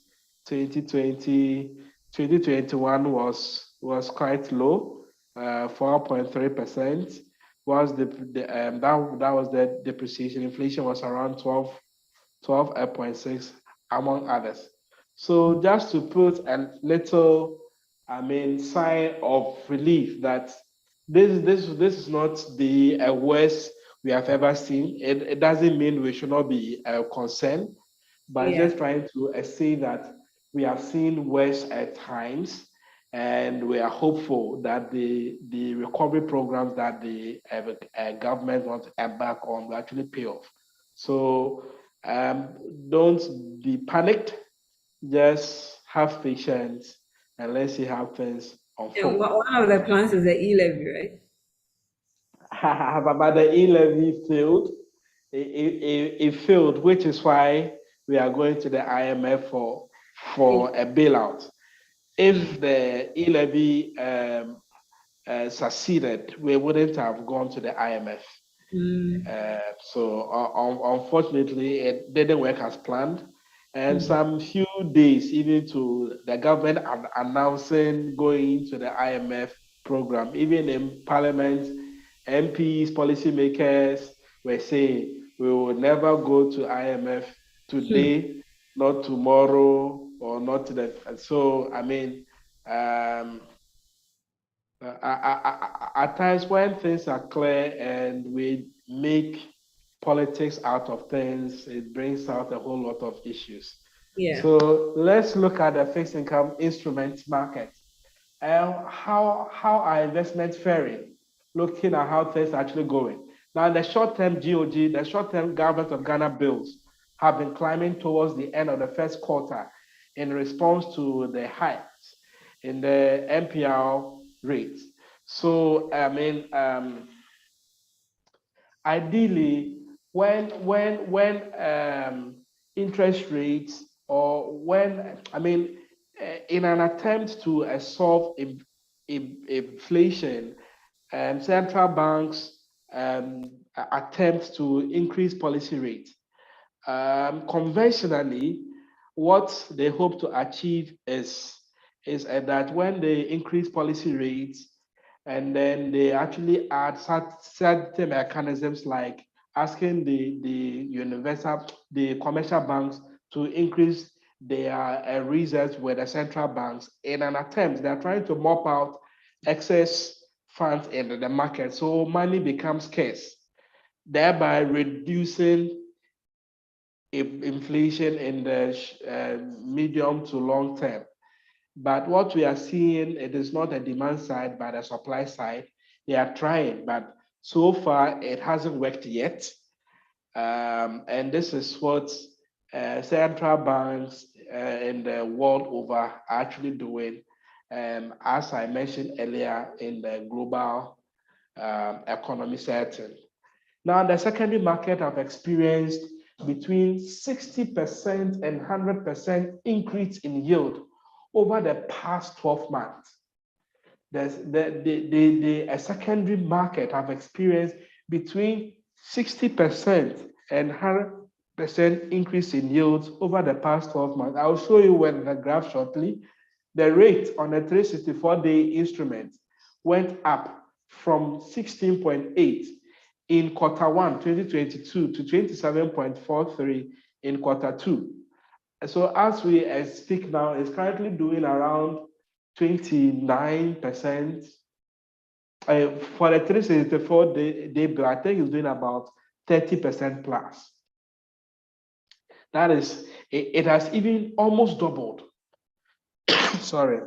2020, 2021 was quite low, 4.3%. Was that was the depreciation. Inflation was around 12.6, among others. So just to put a little, sign of relief that this is not the worst we have ever seen. It doesn't mean we should not be concerned, but Yeah. just trying to say that we have seen worse at times, and we are hopeful that the recovery programs that the government wants to embark on will actually pay off. So don't be panicked. Just have patience and let's see how things And unfold. one of the plans is the e-levy, right? But the e-levy failed. It failed, which is why we are going to the IMF for a bailout. If the e-levy succeeded, we wouldn't have gone to the IMF. So unfortunately, it didn't work as planned. And some few days, even to the government announcing going to the IMF program, even in Parliament, MPs, policymakers were saying we will never go to IMF today, not tomorrow, or not today. So at times when things are clear and we make politics out of things, it brings out a whole lot of issues. Yeah. So let's look at the fixed income instruments market. How are investments faring? Looking at how things are actually going. Now, the short-term GOG, the short-term government of Ghana bills have been climbing towards the end of the first quarter in response to the hikes in the MPR rates. So, ideally, when interest rates, or when in an attempt to solve inflation, central banks attempt to increase policy rates. Conventionally, what they hope to achieve is that when they increase policy rates, and then they actually add certain mechanisms like asking the commercial banks to increase their reserves with the central banks in an attempt. They're trying to mop out excess funds in the market, so money becomes scarce, thereby reducing inflation in the medium to long term. But what we are seeing, it is not a demand side, but a supply side. They are trying, but so far it hasn't worked yet. And this is what central banks in the world over are actually doing, as I mentioned earlier, in the global economy setting. Now, the secondary market have experienced between 60% and 100% increase in yield over the past 12 months. The secondary market have experienced between 60% and 100% increase in yields over the past 12 months. I'll show you in the graph shortly. The rate on a 364-day instrument went up from 16.8 in quarter one, 2022 to 27.43 in quarter two. So as we speak now, it's currently doing around 29%. For the 364-day bill, I think it's doing about 30% plus. That is, it has even almost doubled. Sorry,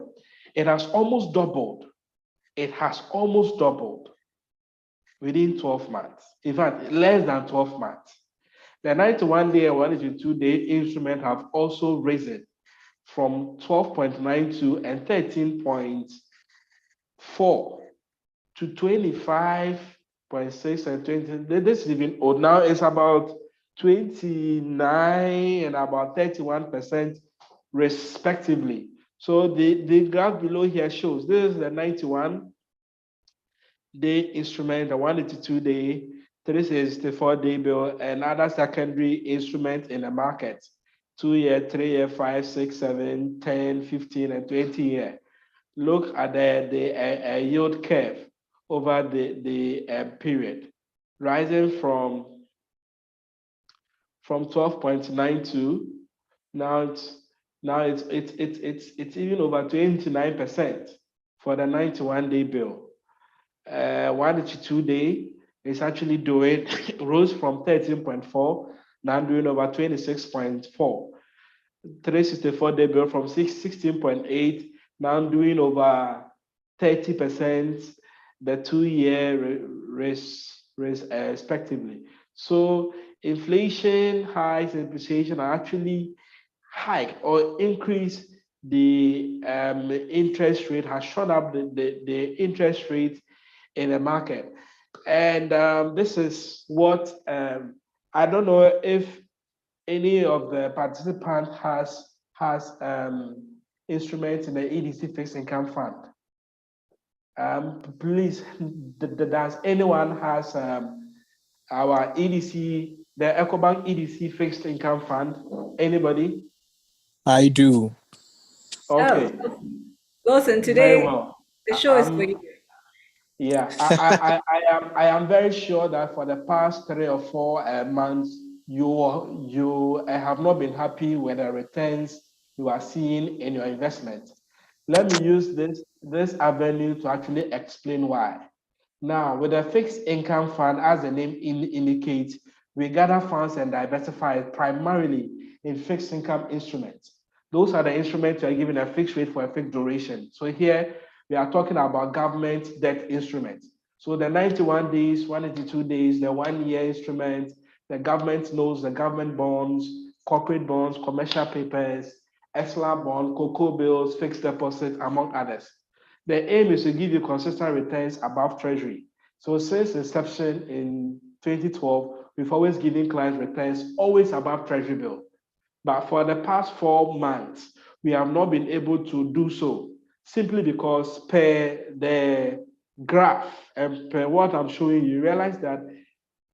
it has almost doubled. It has almost doubled within 12 months. In fact, less than 12 months. The 91-day and 182-day instrument have also risen from 12.92 and 13.4 to 25 0.6 and 20. This is even old. Now it's about 29 and about 31% respectively. So the graph below here shows this is the 91-day instrument, the 182-day, 364-day bill, and other secondary instruments in the market. 2-year, 3-year, 5, 6, 7, 10, 15, and 20-year. Look at the yield curve over the period, rising from 12.92. Now it's even over 29% for the 91-day bill. 182-day is actually doing rose from 13.4, now doing over 26.4. 364-day bill from 16.8, now doing over 30%. The 2-year respectively. So inflation, hikes, and depreciation are actually hike or increase the interest rate, has shot up the interest rate in the market. And this is what I don't know if any of the participants has instruments in the EDC fixed income fund. Please, does anyone has our EDC, the EcoBank EDC fixed income fund? Anybody? I do. Okay. Oh, Wilson, Very today well. the show is for you. Yeah, I am very sure that for the past 3 or 4 months, you have not been happy with the returns you are seeing in your investment. Let me use this avenue to actually explain why. Now, with a fixed income fund, as the name indicates, we gather funds and diversify it primarily in fixed income instruments. Those are the instruments you are given a fixed rate for a fixed duration. So here we are talking about government debt instruments. So the 91 days, 182 days, the 1-year instrument, the government notes, the government bonds, corporate bonds, commercial papers, ESLA bond, cocoa bills, fixed deposit, among others. The aim is to give you consistent returns above Treasury. So since inception in 2012, we've always given clients returns always above Treasury bill. But for the past 4 months, we have not been able to do so, simply because per the graph and per what I'm showing you, realize that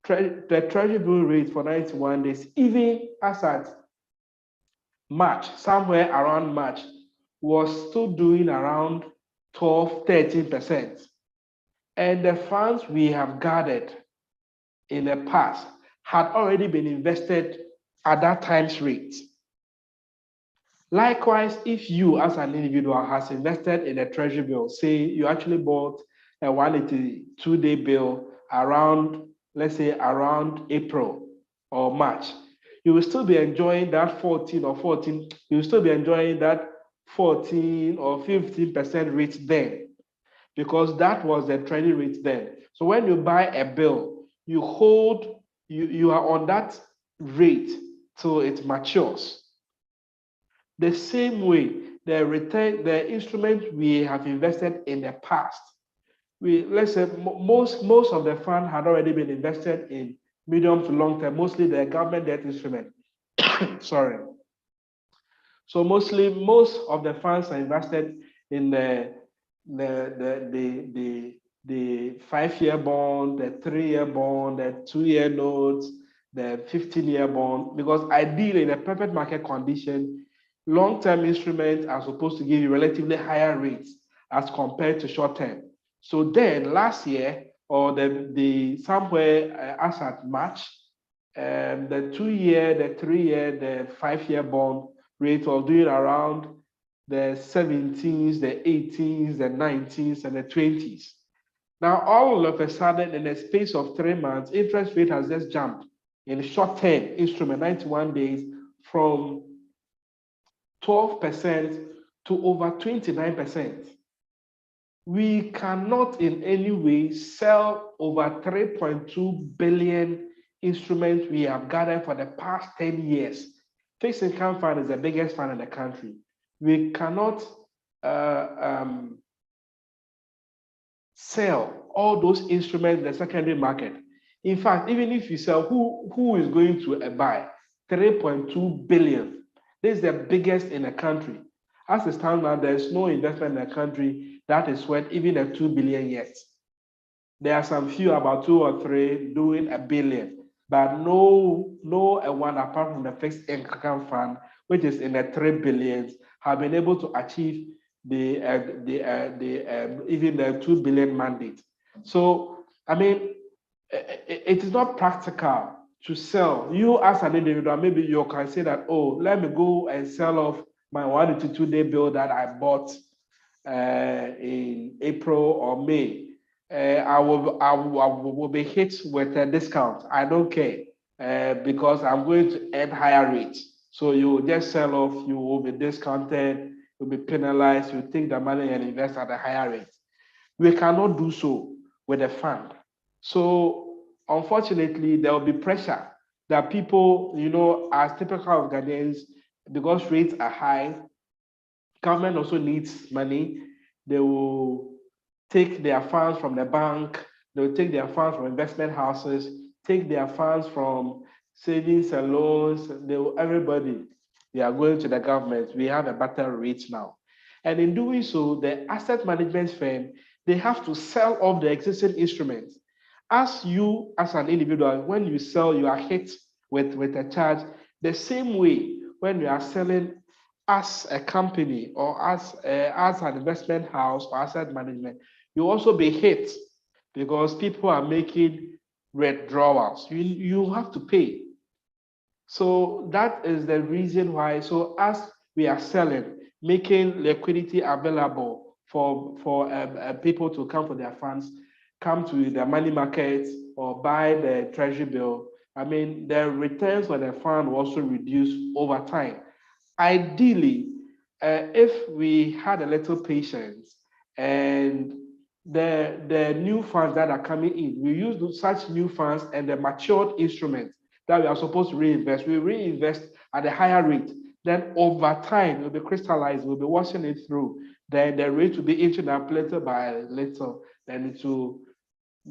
the Treasury bill rate for 91 days, even as at March, somewhere around March, was still doing around 12, 13%. And the funds we have gathered in the past had already been invested at that time's rate. Likewise, if you as an individual has invested in a treasury bill, say you actually bought a 182-day bill around, let's say around April or March, you will still be enjoying that 14 or 14, you will still be enjoying that 14 or 15% rate then, because that was the treasury rate then. So when you buy a bill, you hold, you are on that rate till it matures. The same way, the instrument we have invested in the past, let's say most of the fund had already been invested in medium to long term, mostly the government debt instrument. Sorry. So most of the funds are invested in the 5-year bond, the 3-year bond, the 2-year notes, the 15-year bond, because ideally in a perfect market condition, long-term instruments are supposed to give you relatively higher rates as compared to short-term. So then last year, or the somewhere as at March, the 2-year, the 3-year, the 5-year bond rate was doing around the 17s, the 18s, the 19s, and the 20s. Now, all of a sudden, in a space of 3 months, interest rate has just jumped in short-term instrument, 91 days, from 12% to over 29%. We cannot in any way sell over 3.2 billion instruments we have gathered for the past 10 years. Fixed income fund is the biggest fund in the country. We cannot sell all those instruments in the secondary market. In fact, even if you sell, who is going to buy 3.2 billion? This is the biggest in the country. As it stands now, there's no investment in the country that is worth even a 2 billion yet. There are some few, about 2 or 3, doing a billion, but no one apart from the fixed income fund, which is in the 3 billions, have been able to achieve even the 2 billion mandate. So, I mean, it is not practical to sell. You as an individual, maybe you can say that, oh, let me go and sell off my 182-day bill that I bought in April or May. I will be hit with a discount. I don't care because I'm going to earn higher rates. So you just sell off, you will be discounted, you'll be penalized, you take the money and invest at a higher rate. We cannot do so with a fund. So unfortunately, there will be pressure that people, as typical of Ghanaians, because rates are high, government also needs money. They will take their funds from the bank, they will take their funds from investment houses, take their funds from savings and loans. Everybody, they are going to the government. We have a better rate now. And in doing so, the asset management firm, they have to sell off the existing instruments. As you, as an individual, when you sell, you are hit with a charge. The same way, when you are selling as a company or as an investment house or asset management, you also be hit because people are making withdrawals. You have to pay. So that is the reason why. So as we are selling, making liquidity available for people to come for their funds, come to the money market or buy the treasury bill, I mean, the returns on the fund will also reduce over time. Ideally, if we had a little patience and the new funds that are coming in, we use such new funds and the matured instruments that we are supposed to reinvest, we reinvest at a higher rate. Then over time, it will be crystallized, we'll be washing it through. Then the rate will be inching up little by little, then it will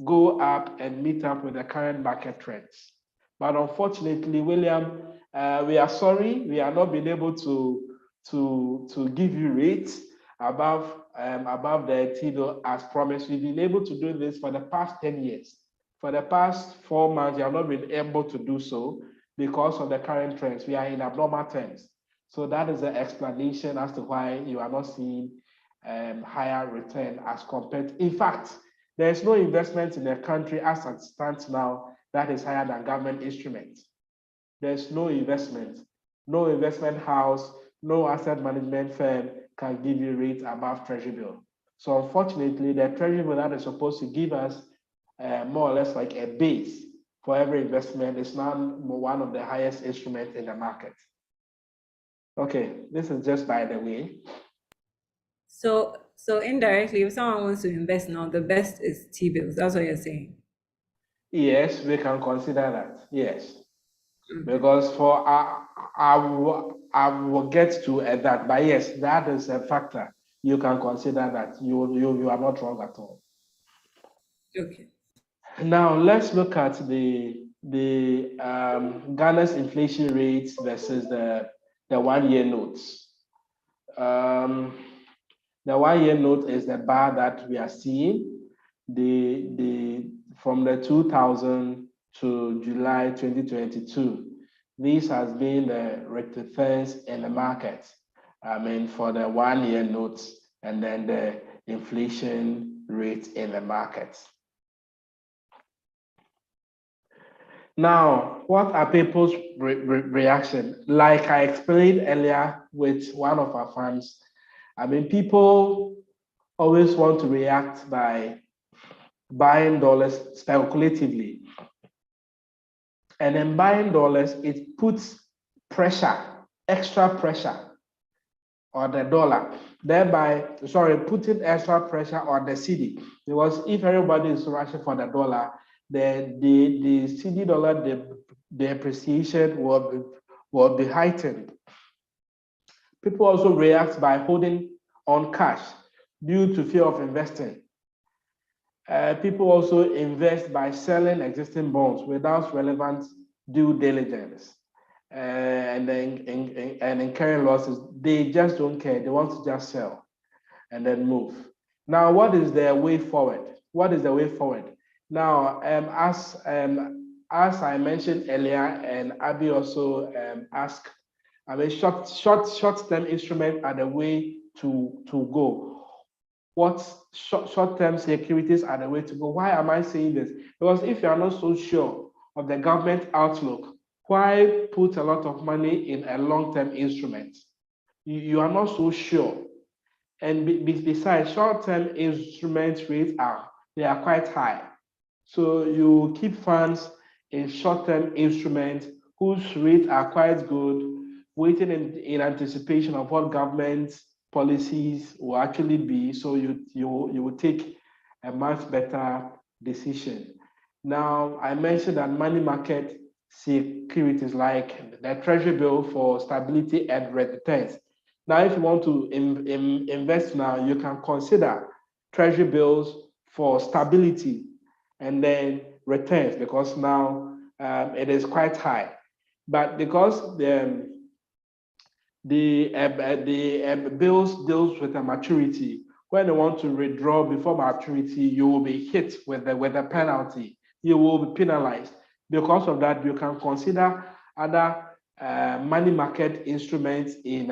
go up and meet up with the current market trends. But unfortunately, William, we are sorry, we are not being able to give you rates above the TIDO as promised. We've been able to do this for the past 10 years. For the past 4 months, we have not been able to do so because of the current trends. We are in abnormal terms. So that is the explanation as to why you are not seeing higher return as compared. In fact, there is no investment in the country as it stands now that is higher than government instruments. There's no investment house, no asset management firm can give you rates above treasury bill. So unfortunately, the treasury bill that is supposed to give us more or less like a base for every investment is now one of the highest instruments in the market. Okay, this is just by the way. So indirectly, if someone wants to invest now, the best is T-bills. That's what you're saying. Yes, we can consider that. Yes, because for I will get to that, but yes, that is a factor. You can consider that. You are not wrong at all. Okay. Now let's look at the Ghana's inflation rates versus the 1-year notes. The 1-year note is the bar that we are seeing. From the 2000 to July 2022, this has been the returns in the market. I mean, for the 1-year notes and then the inflation rate in the market. Now, what are people's reaction? Like I explained earlier with one of our funds, I mean, people always want to react by buying dollars speculatively. And then buying dollars, it puts extra pressure on the dollar, putting extra pressure on the cedi. Because if everybody is rushing for the dollar, then the cedi dollar, the appreciation will be heightened. People also react by holding on cash due to fear of investing. People also invest by selling existing bonds without relevant due diligence and incurring losses. They just don't care. They want to just sell and then move. Now, what is the way forward? What is the way forward? Now, as I mentioned earlier, and Abby also asked, I mean, short-term instruments are the way to go. What short-term securities are the way to go? Why am I saying this? Because if you are not so sure of the government outlook, why put a lot of money in a long-term instrument? You are not so sure. And besides, short-term instrument rates they are quite high. So you keep funds in short-term instruments whose rates are quite good, waiting in anticipation of what government policies will actually be. So you will take a much better decision. Now, I mentioned that money market securities like the treasury bill for stability and returns. Now, if you want to invest now, you can consider treasury bills for stability and then returns, because now it is quite high. But because the bills deals with a maturity, when you want to withdraw before maturity, you will be hit with a penalty. You will be penalized. Because of that, you can consider other money market instruments in,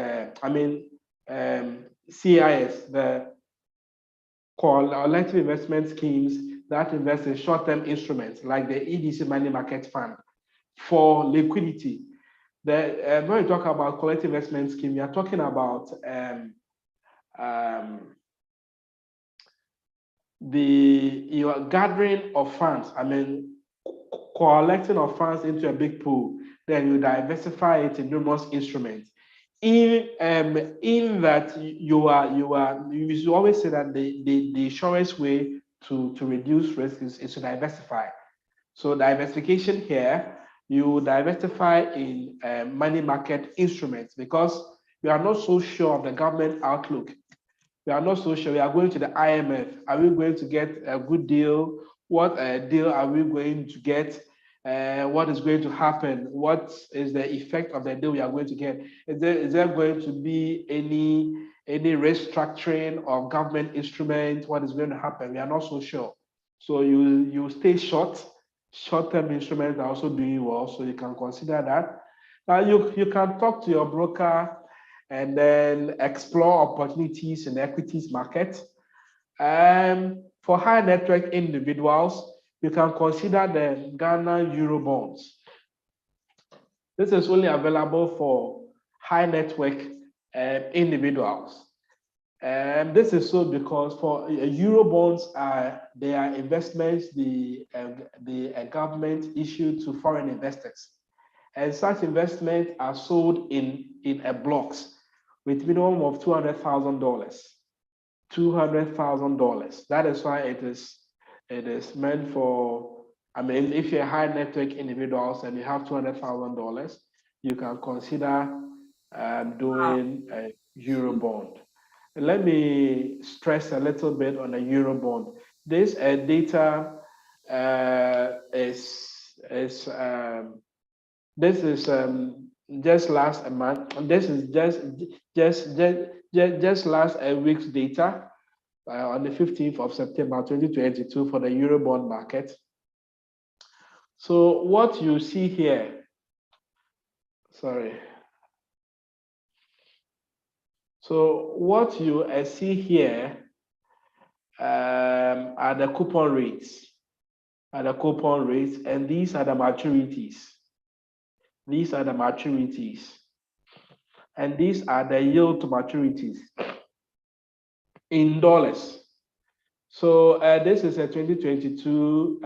CIS, the collective investment schemes that invest in short-term instruments like the EDC Money Market Fund for liquidity. When you talk about collective investment scheme, you are talking about your gathering of funds. I mean, collecting of funds into a big pool. Then you diversify it in numerous instruments. In that you always say that the surest way to reduce risk is to diversify. So diversification here, you diversify in money market instruments because we are not so sure of the government outlook. We are not so sure. We are going to the IMF. Are we going to get a good deal? What deal are we going to get? What is going to happen? What is the effect of the deal we are going to get? Is there going to be any restructuring of government instruments? What is going to happen? We are not so sure. So you stay short. Short-term instruments are also doing well, so you can consider that. Now you can talk to your broker and then explore opportunities in the equities market. For high net worth individuals, you can consider the Ghana Euro bonds. This is only available for high net worth individuals. This is so because for Euro bonds, they are investments the government issued to foreign investors. And such investments are sold in blocks with minimum of $200,000. $200,000. That is why it is meant for. I mean, if you're a high net worth individuals and you have $200,000, you can consider doing a Euro bond. Let me stress a little bit on the Euro bond. This data this is just last month. This is just last week's data on the 15th of September 2022 for the Euro bond market. So what you see here, sorry. So what you see here are the coupon rates, and these are the maturities. These are the maturities, and these are the yield to maturities in dollars. So this is a 2022.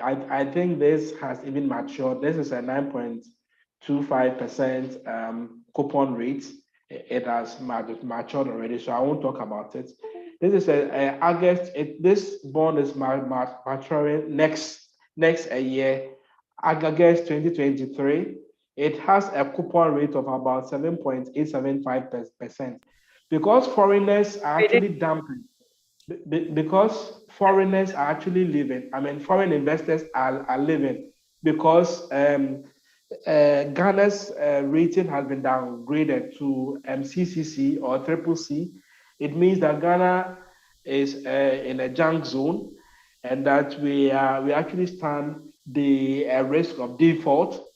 I think this has even matured. This is a 9.25% coupon rate. It has matured already, so I won't talk about it. This is a August. This bond is maturing next year, August 2023. It has a coupon rate of about 7.875%. Because foreigners are actually dumping. Because foreigners are actually living, foreign investors are living because Ghana's rating has been downgraded to CCC or triple C. It means that Ghana is in a junk zone, and that we actually stand the risk of default.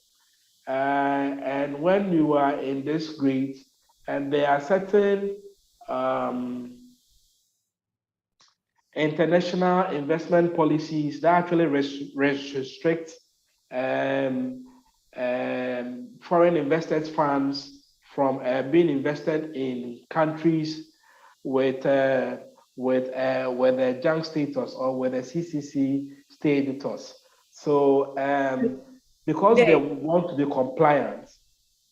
And when you are in this grade, and there are certain um, international investment policies that actually restrict um, foreign investors' funds from being invested in countries with with a junk status or with a CCC status. So because they Dey, want to be compliant.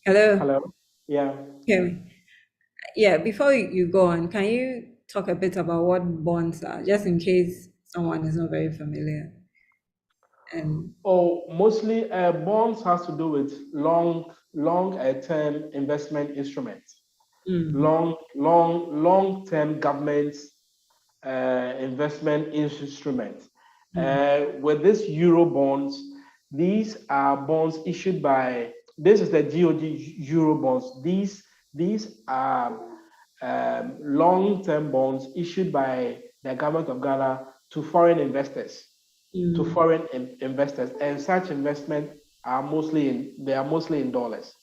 hello. Hello. Yeah. Okay. Yeah, before you go on, can you talk a bit about what bonds are, just in case someone is not very familiar? And Oh, mostly bonds has to do with long term investment instruments, mm, long term government investment instruments. mm, With these euro bonds, these are bonds issued by, this is the GOD euro bonds. These are long term bonds issued by the government of Ghana to foreign investors, mm, investors, and such investment are mostly in dollars.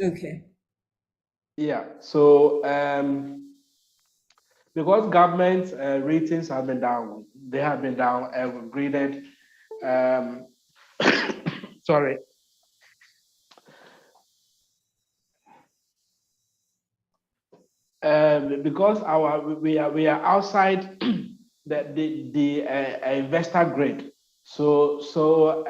okay. Yeah. So because government ratings have been down, they have been graded. Um, sorry. Because we are outside the investor grid. So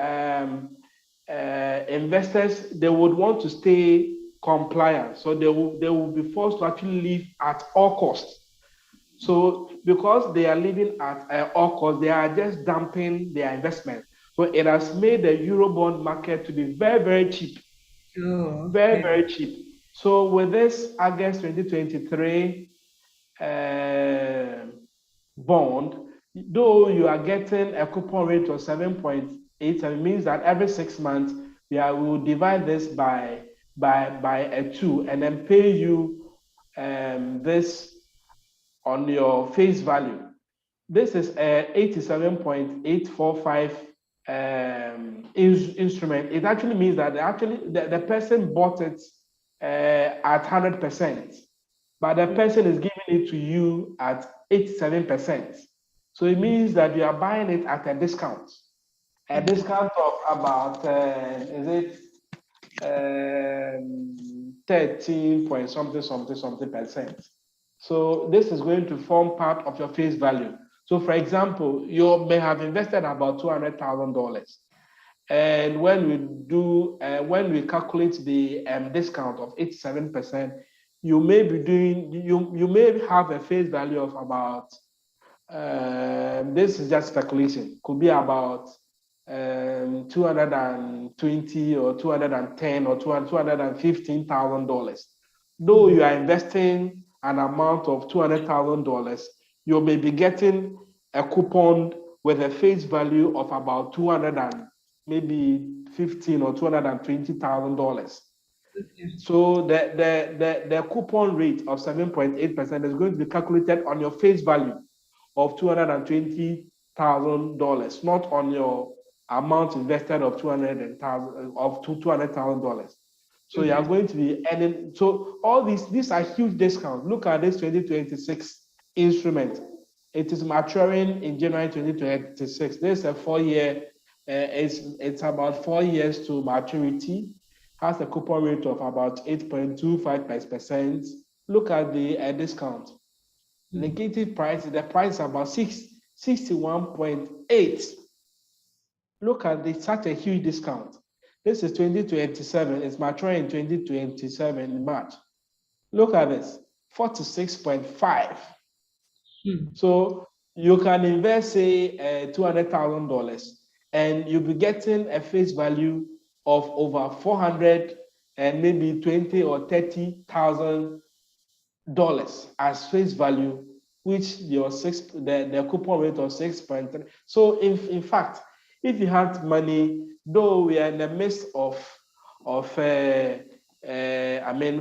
investors, they would want to stay compliant. So they will be forced to actually live at all costs. So because they are living at all costs, they are just dumping their investment. So it has made the Eurobond market to be very, very cheap, Oh, very, okay. very cheap. So with this August 2023 uh, bond, though you are getting a coupon rate of 7.8, it means that every 6 months we will divide this by a two and then pay you this on your face value. This is a 87.845 instrument. It actually means that the person bought it at 100%, but the person is giving it to you at 87%. So it means that you are buying it at a discount of about is it 13 point something percent. So this is going to form part of your face value. So for example, you may have invested about $200,000. And when we calculate the discount of 87%, you may have a face value of about this is just speculation, could be about 220 or 210 or $215,000. Though you are investing an amount of $200,000, you may be getting a coupon with a face value of about 200 and maybe 15 or $220,000. Okay. So the coupon rate of 7.8% is going to be calculated on your face value of $220,000, not on your amount invested of $200,000. So you are Okay. going to be earning. So all these are huge discounts. Look at this 2026 instrument. It is maturing in January 2026. This is a 4-year. It's about 4 years to maturity. Has a coupon rate of about 8.25%. Look at the discount. Negative price, the price is about 61.8. Look at this, such a huge discount. This is 2027, it's maturing in 2027 in March. Look at this, 46.5. So you can invest, say, $200,000 and you'll be getting a face value of over 400 and maybe 20 or $30,000 as face value which your the coupon rate of 6.3. So in fact, if you have money, though we are in the midst of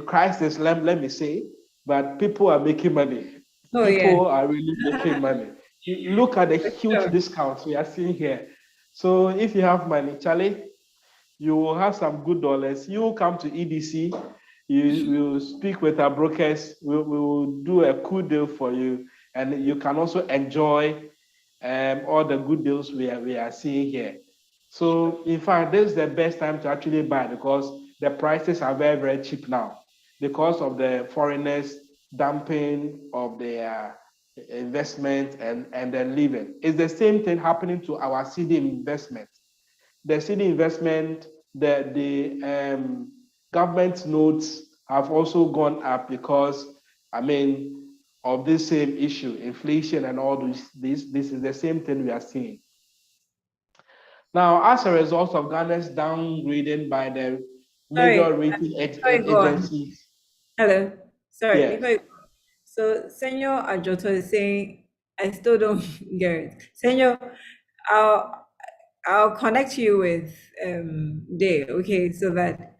crisis, let me say, but people are making money. Oh yeah, People are really making money. You look at the for huge sure. discounts we are seeing here. So if you have money, Charlie, you will have some good dollars. You come to EDC, you will speak with our brokers, we will do a cool deal for you, and you can also enjoy all the good deals we are seeing here. So in fact, this is the best time to actually buy because the prices are very, very cheap now because of the foreigners dumping of their investment and then leaving. It's the same thing happening to our CD investment. The CD investment, the government notes have also gone up because, of this same issue, inflation and all this is the same thing we are seeing. Now, as a result of Ghana's downgrading by the Sorry, major rating before you go on. agencies, Hello. Sorry, yes. before you go. So Senor Ajoto is saying, I still don't get it. Senor, I'll I'll connect you with Day, okay, so that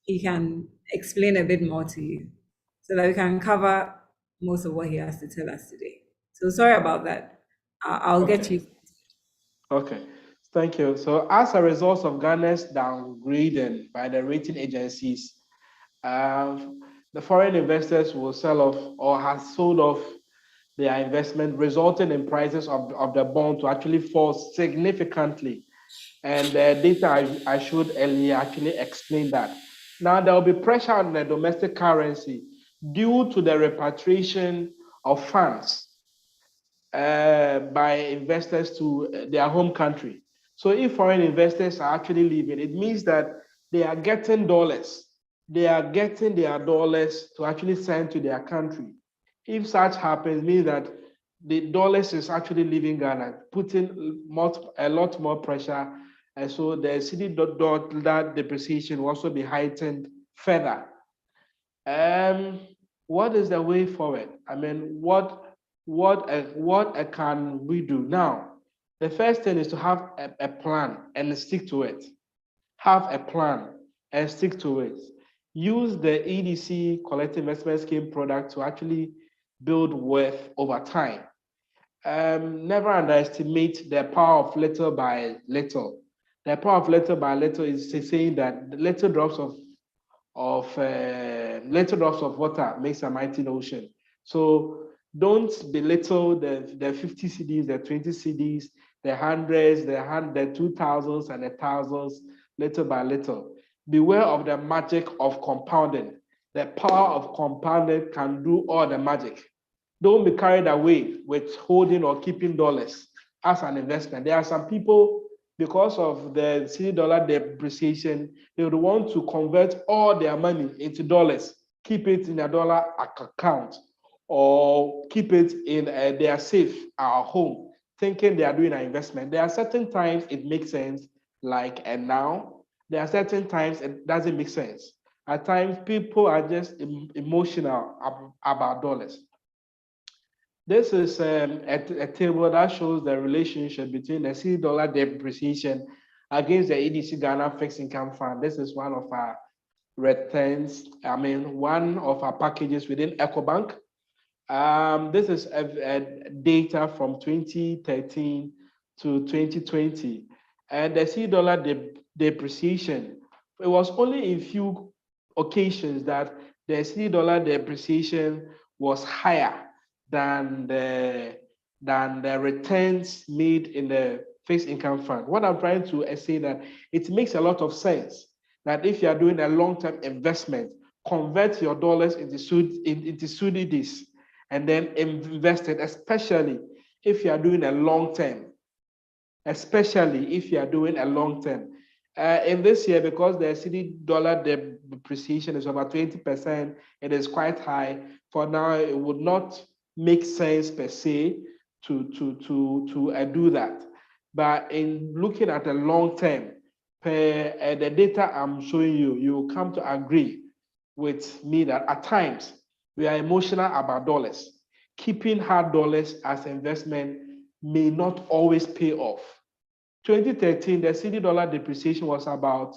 he can explain a bit more to you, so that we can cover most of what he has to tell us today. So sorry about that. I'll get Okay. you. Okay, thank you. So as a result of Ghana's downgrading by the rating agencies, the foreign investors will sell off or has sold off their investment, resulting in prices of the bond to actually fall significantly. And the data I showed earlier actually explained that. Now there will be pressure on the domestic currency due to the repatriation of funds by investors to their home country. So if foreign investors are actually leaving, it means that they are getting dollars. They are getting their dollars to actually send to their country. If such happens, it means that the dollars is actually leaving Ghana, putting a lot more pressure. And so the city dollar depreciation will also be heightened further. What is the way forward? What can we do now? The first thing is to have a plan and stick to it. Have a plan and stick to it. Use the EDC collective investment scheme product to actually build wealth over time. Never underestimate the power of little by little. The power of little by little is saying that the little drops of water makes a mighty ocean. So don't belittle the 50 CDs, the 20 CDs, the hundreds, the 2000s and the thousands, little by little. Beware of the magic of compounding. The power of compounding can do all the magic. Don't be carried away with holding or keeping dollars as an investment. There are some people, because of the city dollar depreciation, they would want to convert all their money into dollars, keep it in a dollar account, or keep it in their safe at home, thinking they are doing an investment. There are certain times it makes sense, like and now. There are certain times it doesn't make sense. At times, people are just emotional about dollars. This is a table that shows the relationship between the C dollar depreciation against the EDC Ghana fixed income fund. This is one of our returns, one of our packages within EcoBank. This is a data from 2013 to 2020. And the C dollar depreciation, it was only in few occasions that the C dollar depreciation was higher than the returns made in the fixed income fund. What I'm trying to say that it makes a lot of sense that if you are doing a long-term investment, convert your dollars into CDs and then invest it, especially if you are doing a long-term. Especially if you are doing a long-term. In this year, because the CD dollar depreciation is over 20%, it is quite high. For now, it would not make sense per se to do that. But in looking at the long term, per the data I'm showing you, you will come to agree with me that at times we are emotional about dollars. keeping hard dollars as investment may not always pay off. 2013, the CD dollar depreciation was about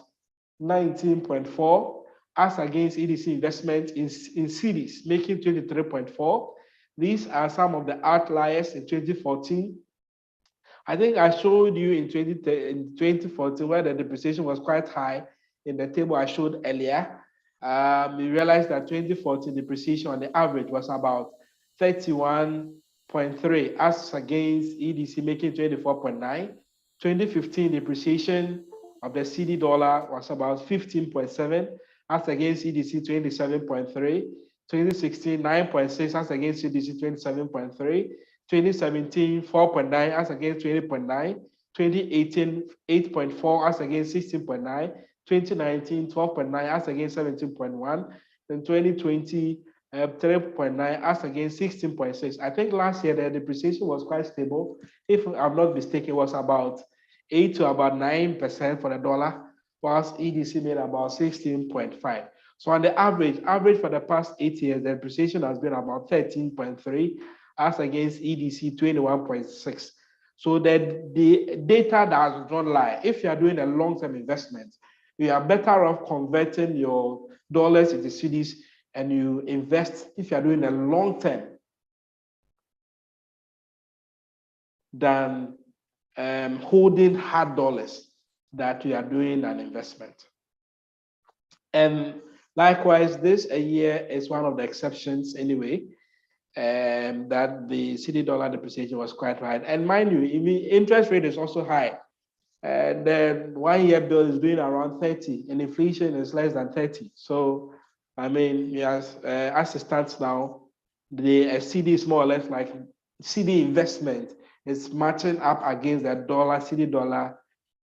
19.4 as against EDC investment in CDs, making 23.4. These are some of the outliers in 2014. I think I showed you in 2014 where the depreciation was quite high in the table I showed earlier. We realized that 2014 depreciation on the average was about 31.3 as against EDC making 24.9. 2015 depreciation of the CD dollar was about 15.7 as against EDC 27.3. 2016 9.6 as against EDC 27.3. 2017 4.9 as against 20.9. 2018 8.4 as against 16.9. 2019 12.9 as against 17.1. Then 2020 3.9 as against 16.6. I think last year the depreciation was quite stable. If I'm not mistaken, it was about 8 to about 9% for the dollar, whilst EDC made about 16.5. So on the average for the past 8 years, the depreciation has been about 13.3 as against EDC 21.6. So that the data does not lie. If you are doing a long-term investment, you are better off converting your dollars into CDs and you invest if you are doing a long-term than holding hard dollars that you are doing an investment. And likewise, this year is one of the exceptions anyway, that the CD dollar depreciation was quite high. And mind you, interest rate is also high. And then 1 year bill is doing around 30 and inflation is less than 30. So, I mean, yes, as it stands now, the CD is more or less like CD investment is matching up against the dollar, CD dollar,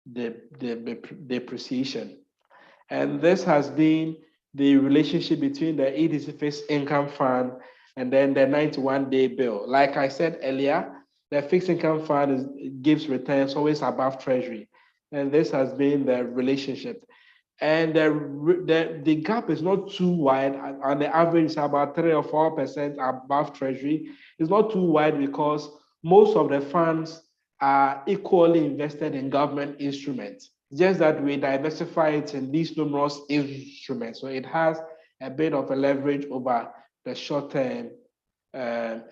the depreciation. And this has been the relationship between the EDC fixed income fund and then the 91-day bill. Like I said earlier, the fixed income fund gives returns always above treasury. And this has been the relationship. And the gap is not too wide. On the average, it's about 3 or 4% above treasury. It's not too wide because most of the funds are equally invested in government instruments. Just that we diversify it in these numerous instruments. So it has a bit of a leverage over the short-term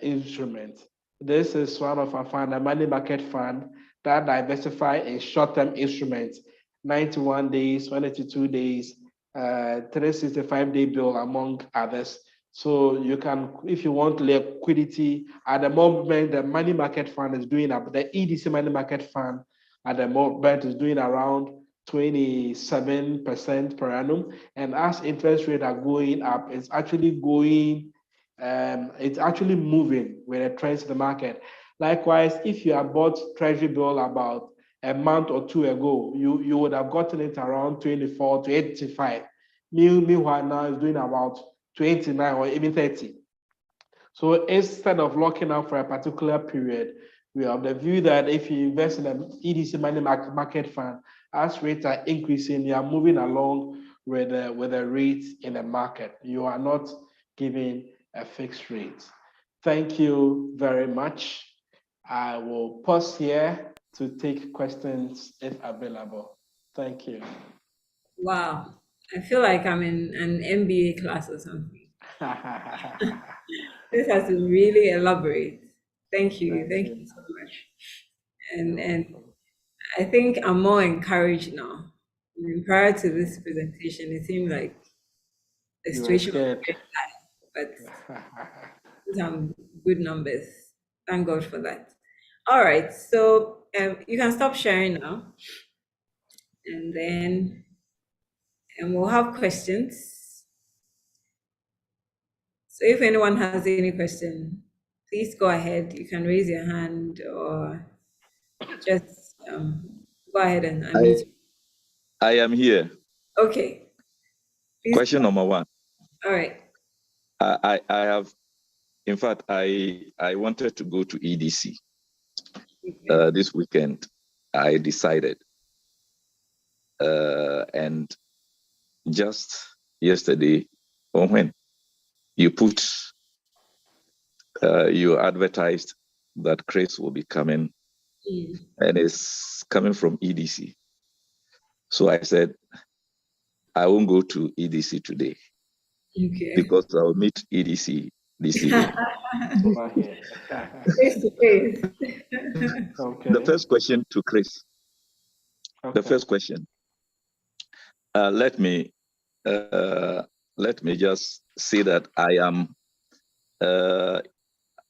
instrument. This is one of our fund, a money market fund that diversify in short-term instruments, 91 days, 182 days, 365-day bill, among others. So you can, if you want liquidity, at the moment, the money market fund is doing up, the EDC money market fund at the moment is doing around 27% per annum. And as interest rates are going up, it's actually going, it's actually moving with the trends in the market. Likewise, if you had bought treasury bill about a month or two ago, you would have gotten it around 24 to 85. Meanwhile, now it's doing about 29 or even 30. So instead of locking up for a particular period, we have the view that if you invest in an EDC money market fund, as rates are increasing, you are moving along with the rates in the market. You are not giving a fixed rate. Thank you very much. I will pause here to take questions if available. Thank you. Wow. I feel like I'm in an MBA class or something. This has been really elaborate. Thank you. Thank you so much. And I think I'm more encouraged now. I mean, prior to this presentation, it seemed like the You were situation was scared. very high, but some good numbers. Thank God for that. All right, so you can stop sharing now, and then we'll have questions. So if anyone has any question, please go ahead. You can raise your hand or just go ahead and unmute. I am here. Okay. Please. Question number one. All right. I have, in fact, I wanted to go to EDC this weekend. I decided, and just yesterday, or when you put you advertised that Chris will be coming, and it's coming from EDC. So I said, I won't go to EDC today because I'll meet EDC this evening. Over here. Face to face. Okay. The first question to Chris. Okay. The first question. Let me just say that I am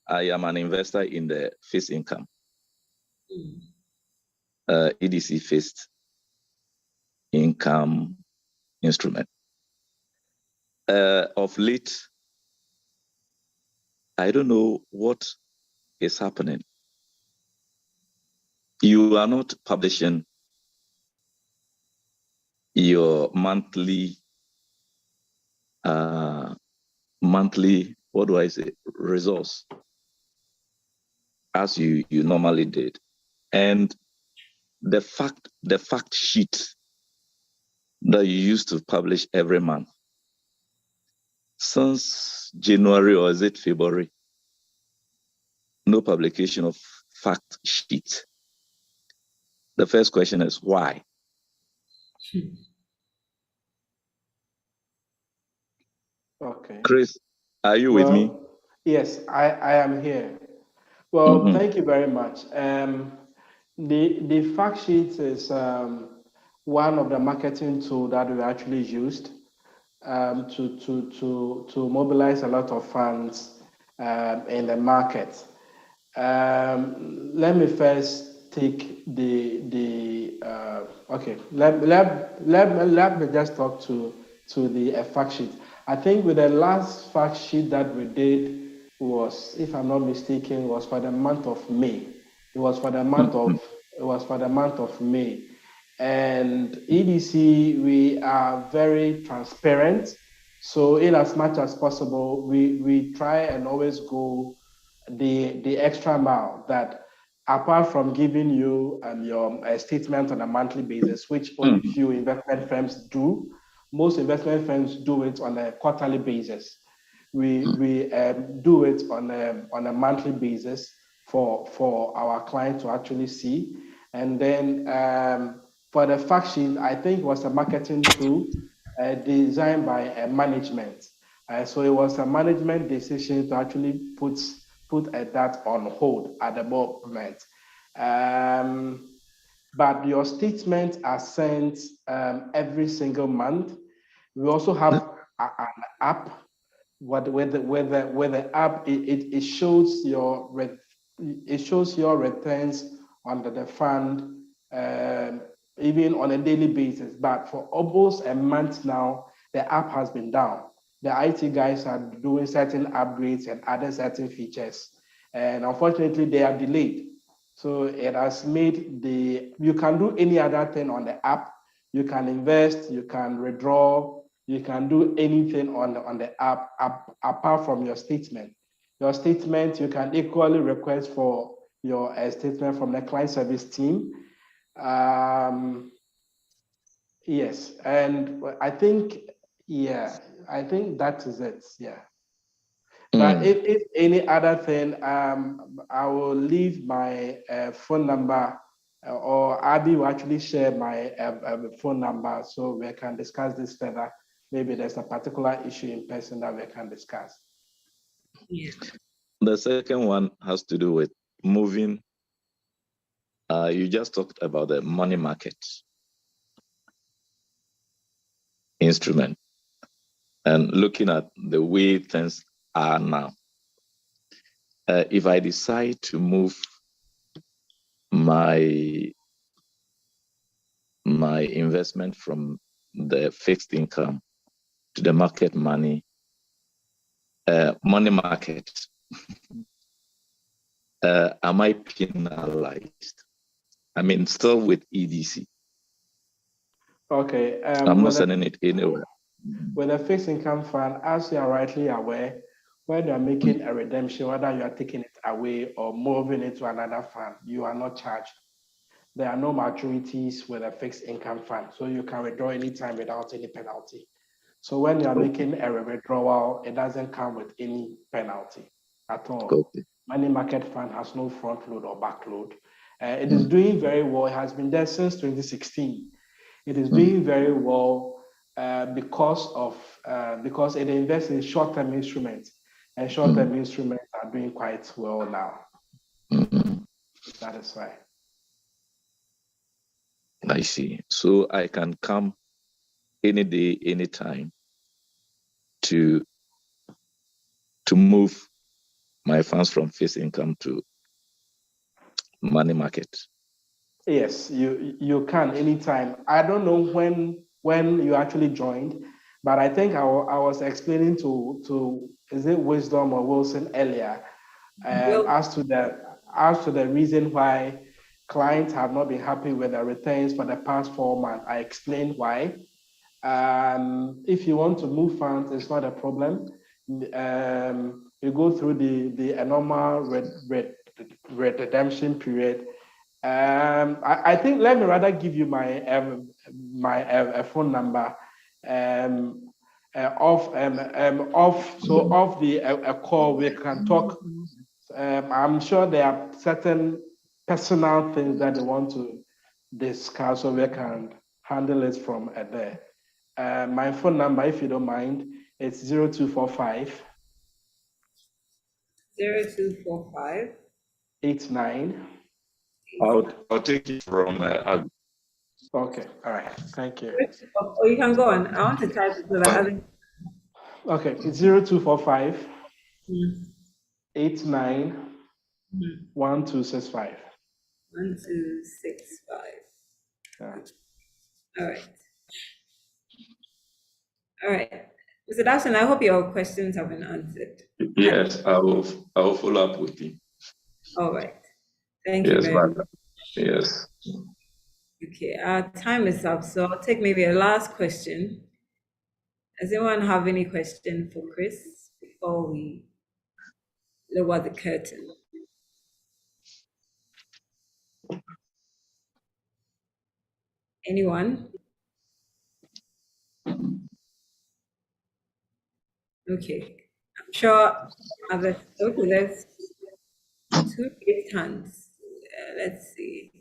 an investor in the fixed income, EDC fixed income instrument. Of late, I don't know what is happening. You are not publishing your monthly, what do I say, results as you normally did. And the fact sheet that you used to publish every month, since January, or is it February, no publication of fact sheet. The first question is why? Okay. Chris, are you with me? Yes, I am here. Well, thank you very much. The fact sheet is one of the marketing tools that we actually used to mobilize a lot of funds in the market. Let me first take okay. Let me just talk to the fact sheet. I think with the last fact sheet that we did was, if I'm not mistaken, was for the month of May. It was for the month of May. And EDC, we are very transparent. So in as much as possible, we try and always go the extra mile, that apart from giving you your statement on a monthly basis, which only few investment firms do, most investment firms do it on a quarterly basis. We do it on a monthly basis for our client to actually see. And then for the fact sheet, I think it was a marketing tool designed by management. So it was a management decision to actually put that on hold at the moment. But your statements are sent every single month. We also have an app where the app it shows your returns under the fund even on a daily basis. But for almost a month now, the app has been down. The IT guys are doing certain upgrades and adding certain features, and unfortunately they are delayed. So it has made you can do any other thing on the app. You can invest, you can withdraw, you can do anything on the app apart from your statement. Your statement, you can equally request for your statement from the client service team. Yes, and I think that is it. Yeah. But if any other thing, I will leave my phone number, or Abby will actually share my phone number so we can discuss this further. Maybe there's a particular issue in person that we can discuss. Yeah. The second one has to do with moving. You just talked about the money market instrument and looking at the way things are now. If I decide to move my investment from the fixed income to the market money market, am I penalized? I mean, still with EDC. Okay. I'm not sending it anywhere. With a fixed income fund, as you are rightly aware, when you are making a redemption, whether you are taking it away or moving it to another fund, you are not charged. There are no maturities with a fixed income fund, so you can withdraw anytime without any penalty. So when you are making a withdrawal, it doesn't come with any penalty. at all. Okay. Money market fund has no front load or back load. It is doing very well. It has been there since 2016. It is doing very well because it invests in short-term instruments, and short-term instruments are doing quite well now. That is why. I see. So I can come any day, anytime to move my funds from fixed income to money market. Yes, you can anytime. I don't know when you actually joined, but I think I was explaining to is it Wisdom or Wilson earlier, as to the reason why clients have not been happy with the returns for the past 4 months. I explained why. If you want to move funds, it's not a problem. You go through the normal redemption period. I think let me rather give you my phone number off the call. We can talk. I'm sure there are certain personal things that they want to discuss, so we can handle it from there. My phone number, if you don't mind, it's 0245 0245 89. I'll take it from Okay, all right, thank you. Oh, you can go on. I want to type it so that others. Okay, it's 0245 Mm. 89 Mm. 1265. 1265. Yeah. All right. All right. Mr. Dawson, I hope your questions have been answered. Yes, I will follow up with you. All right. Thank you very much. Yes. Okay, our time is up, so I'll take maybe a last question. Does anyone have any question for Chris before we lower the curtain? Anyone? Okay, I'm sure others. Okay, there's 2 raised hands. Let's see.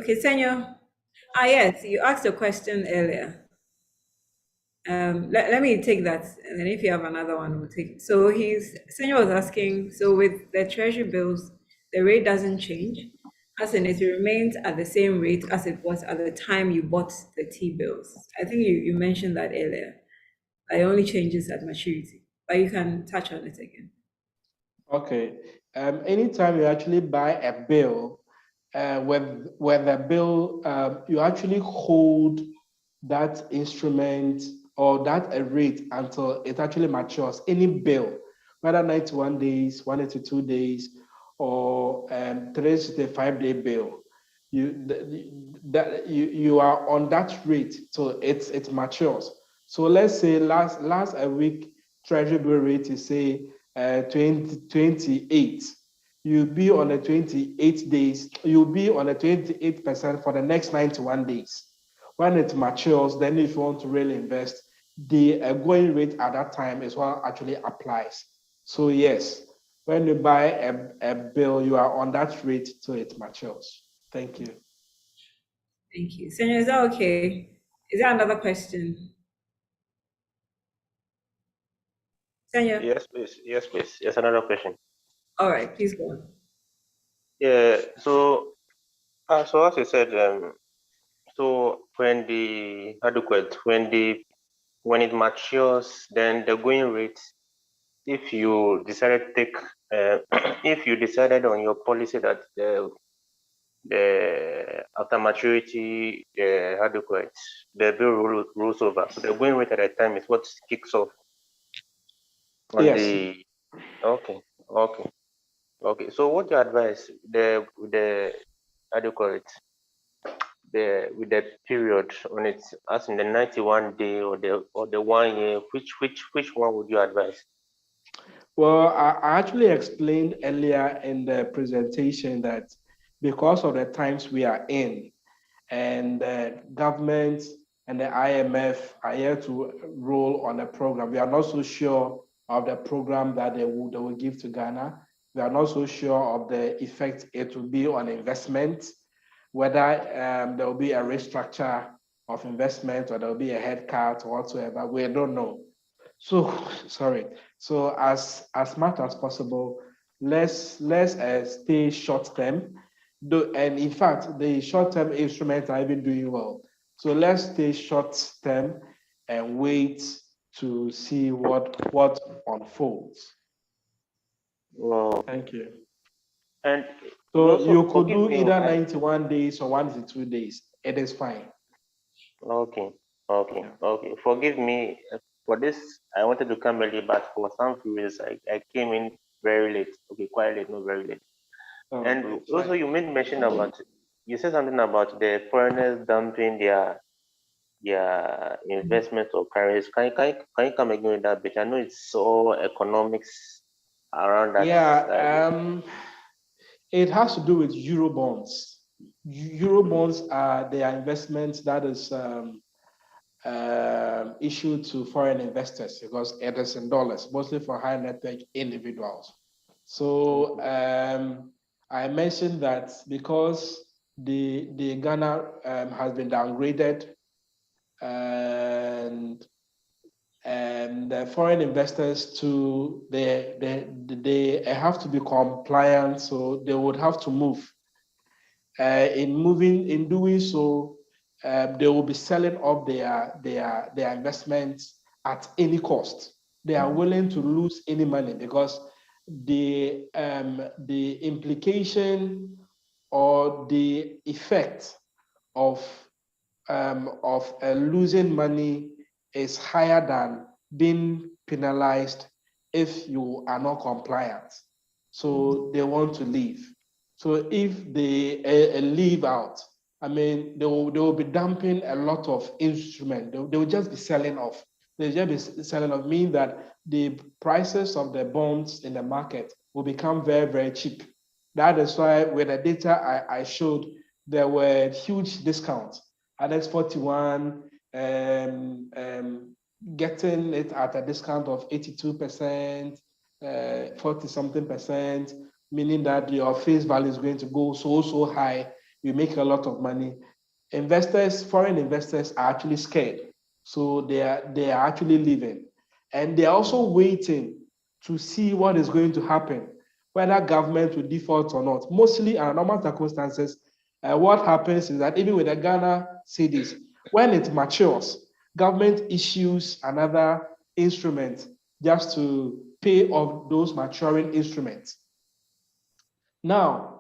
Okay, Senor. Yes, you asked a question earlier. Let me take that, and then if you have another one, we'll take it. So Senor was asking, so with the treasury bills, the rate doesn't change, as in it remains at the same rate as it was at the time you bought the T-bills. I think you mentioned that earlier. It only changes at maturity, but you can touch on it again. Okay. Anytime you actually buy a bill, with the bill, you actually hold that instrument or that rate until it actually matures. Any bill, whether 91 days, 182 days, or 365-day bill, you are on that rate till it matures. So let's say last a week treasury bill rate is say 28. You'll be on the 28 days, you'll be on the 28% for the next 91 days. When it matures, then if you want to really invest, the going rate at that time is what actually applies. So yes, when you buy a bill, you are on that rate till it matures. Thank you. Thank you. Senor, is that okay? Is there another question? Senor? Yes, please. Yes, please. Yes, another question. All right, please go on. Yeah. So as you said, so when when it matures, then the going rate, if you decided to take, if you decided on your policy that the after maturity, the bill rolls over. So the going rate at that time is what kicks off on Yes. Okay. So what do you advise the adequate with the period on it, as in the 91 day or the 1 year? Which one would you advise? Well, I actually explained earlier in the presentation that because of the times we are in, and the government and the IMF are here to roll on a program, we are not so sure of the program that they will give to Ghana. We are not so sure of the effect it will be on investment, whether there will be a restructure of investment or there will be a head cut or whatsoever. We don't know. So, sorry. So as much as possible, let's stay short term. And in fact, the short term instruments are even doing well. So let's stay short term and wait to see what unfolds. Wow. Thank you. And So you could forgive do me. either 91 days or 1 to 2 days. It is fine. Okay, okay. Forgive me for this. I wanted to come early, but for some reasons, I came in very late. Okay, quite late, not very late. Oh, And it's also, fine. you made mention about, you said something about the foreigners dumping their investments or currencies. Can you come again with that bit? I know it's all economics around that side. Yeah, it has to do with Eurobonds. Eurobonds are their investments that is issued to foreign investors because it is in dollars, mostly for high net worth individuals. So I mentioned that because the Ghana has been downgraded and the foreign investors too, they have to be compliant, so they would have to move. In doing so, they will be selling off their investments at any cost. They are willing to lose any money because the implication or the effect of losing money is higher than being penalized if you are not compliant. So they want to leave. So if they leave out, I mean, they will be dumping a lot of instruments. They will just be selling off. They'll just be selling off, meaning that the prices of the bonds in the market will become very, very cheap. That is why with the data I showed, there were huge discounts. Annex 41, getting it at a discount of 82%, 40 something percent, meaning that your face value is going to go so high, you make a lot of money. Investors, foreign investors are actually scared. So they are actually leaving. And they're also waiting to see what is going to happen, whether government will default or not. Mostly under normal circumstances, what happens is that even with the Ghana cedis, when it matures, government issues another instrument just to pay off those maturing instruments. Now,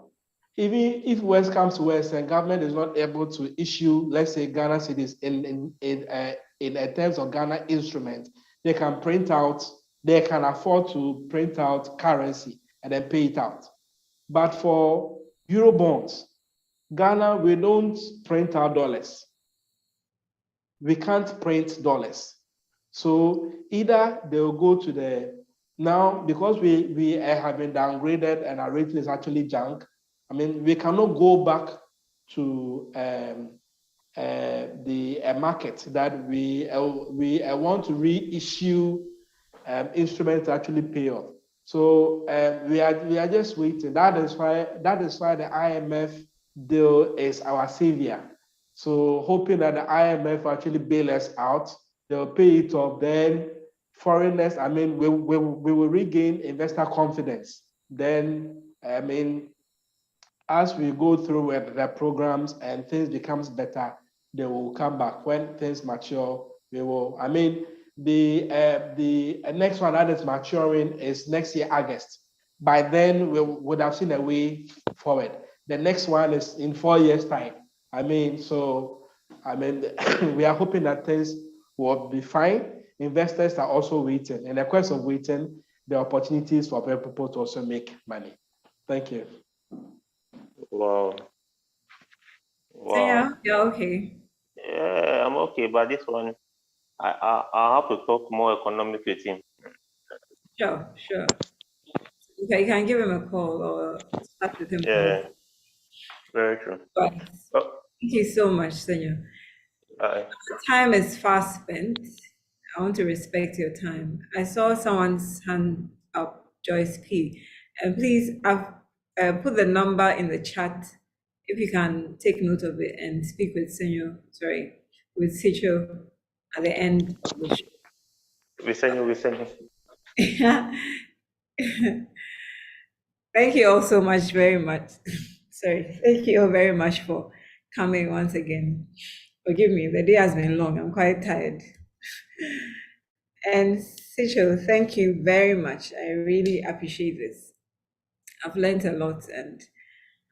even if West comes to West and government is not able to issue, let's say, Ghana cedis in terms of Ghana instrument, they can print out, they can afford to print out currency and then pay it out. But for Euro bonds, Ghana, we don't print out dollars. We can't print dollars. So either they'll go to the, now because we have been downgraded and our rating is actually junk, I mean, we cannot go back to the market that we want to reissue instruments to actually pay off. So we are just waiting. That is why the IMF deal is our savior. So hoping that the IMF actually bail us out, they'll pay it off. Then foreigners, I mean, we will regain investor confidence. Then, I mean, as we go through with the programs and things becomes better, they will come back. When things mature, we will. I mean, the next one that is maturing is next year August. By then, we would have seen a way forward. The next one is in 4 years' time. I mean, so I mean, we are hoping that things will be fine. Investors are also waiting. In the course of waiting, the opportunities for people to also make money. Thank you. Wow. Yeah, you're okay. Yeah, I'm okay, but this one, I have to talk more economic with him. Sure. Okay, you can give him a call or chat with him. Yeah, very true. But Oh, thank you so much, Senor. uh, Time is fast spent. I want to respect your time. I saw someone's hand up, Joyce P. And please, I've put the number in the chat. If you can take note of it and speak with with Sicho at the end of the show. We send you. Thank you all so much, very much. Thank you all very much for coming once again. Forgive me, the day has been long. I'm quite tired. And Sicho, thank you very much. I really appreciate this. I've learned a lot and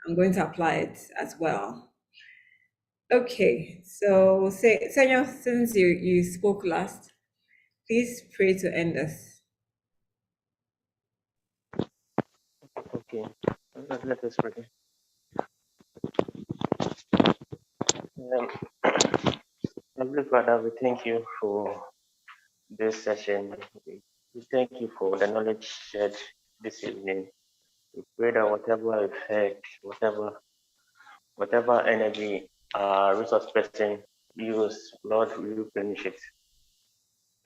I'm going to apply it as well. Okay, so Senor, since you spoke last, please pray to end us. Okay, let us pray. Heavenly Father, we thank you for this session. We thank you for the knowledge shared this evening. We pray that whatever effect, whatever energy our resource person use, Lord, we replenish it.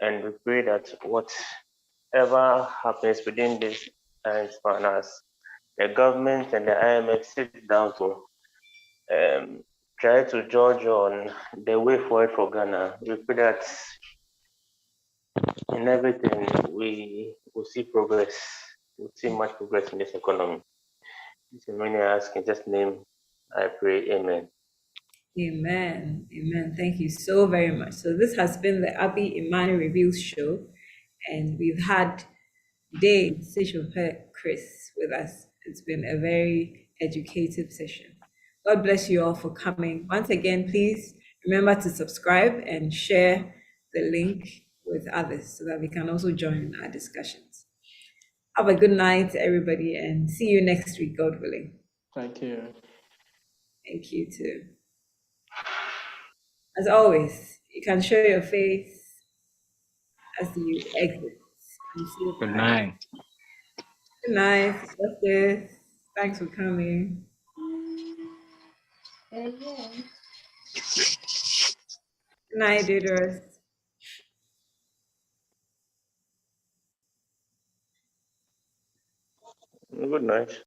And we pray that whatever happens within this time span, as the government and the IMF sit down to try to judge on the way forward for Ghana, we pray that in everything we will see progress. We'll see much progress in this economy. This is many ask in just name. I pray, Amen. Amen. Amen. Thank you so very much. So this has been the ABBY Imani Reveals Show, and we've had Dey Sitsofe Chris with us. It's been a very educative session. God bless you all for coming. Once again, please remember to subscribe and share the link with others so that we can also join our discussions. Have a good night, everybody, and see you next week, God willing. Thank you. Thank you too. As always, you can show your face as you exit. Good night. Good night, Justice. Thanks for coming. Good night, Deidre. Good night.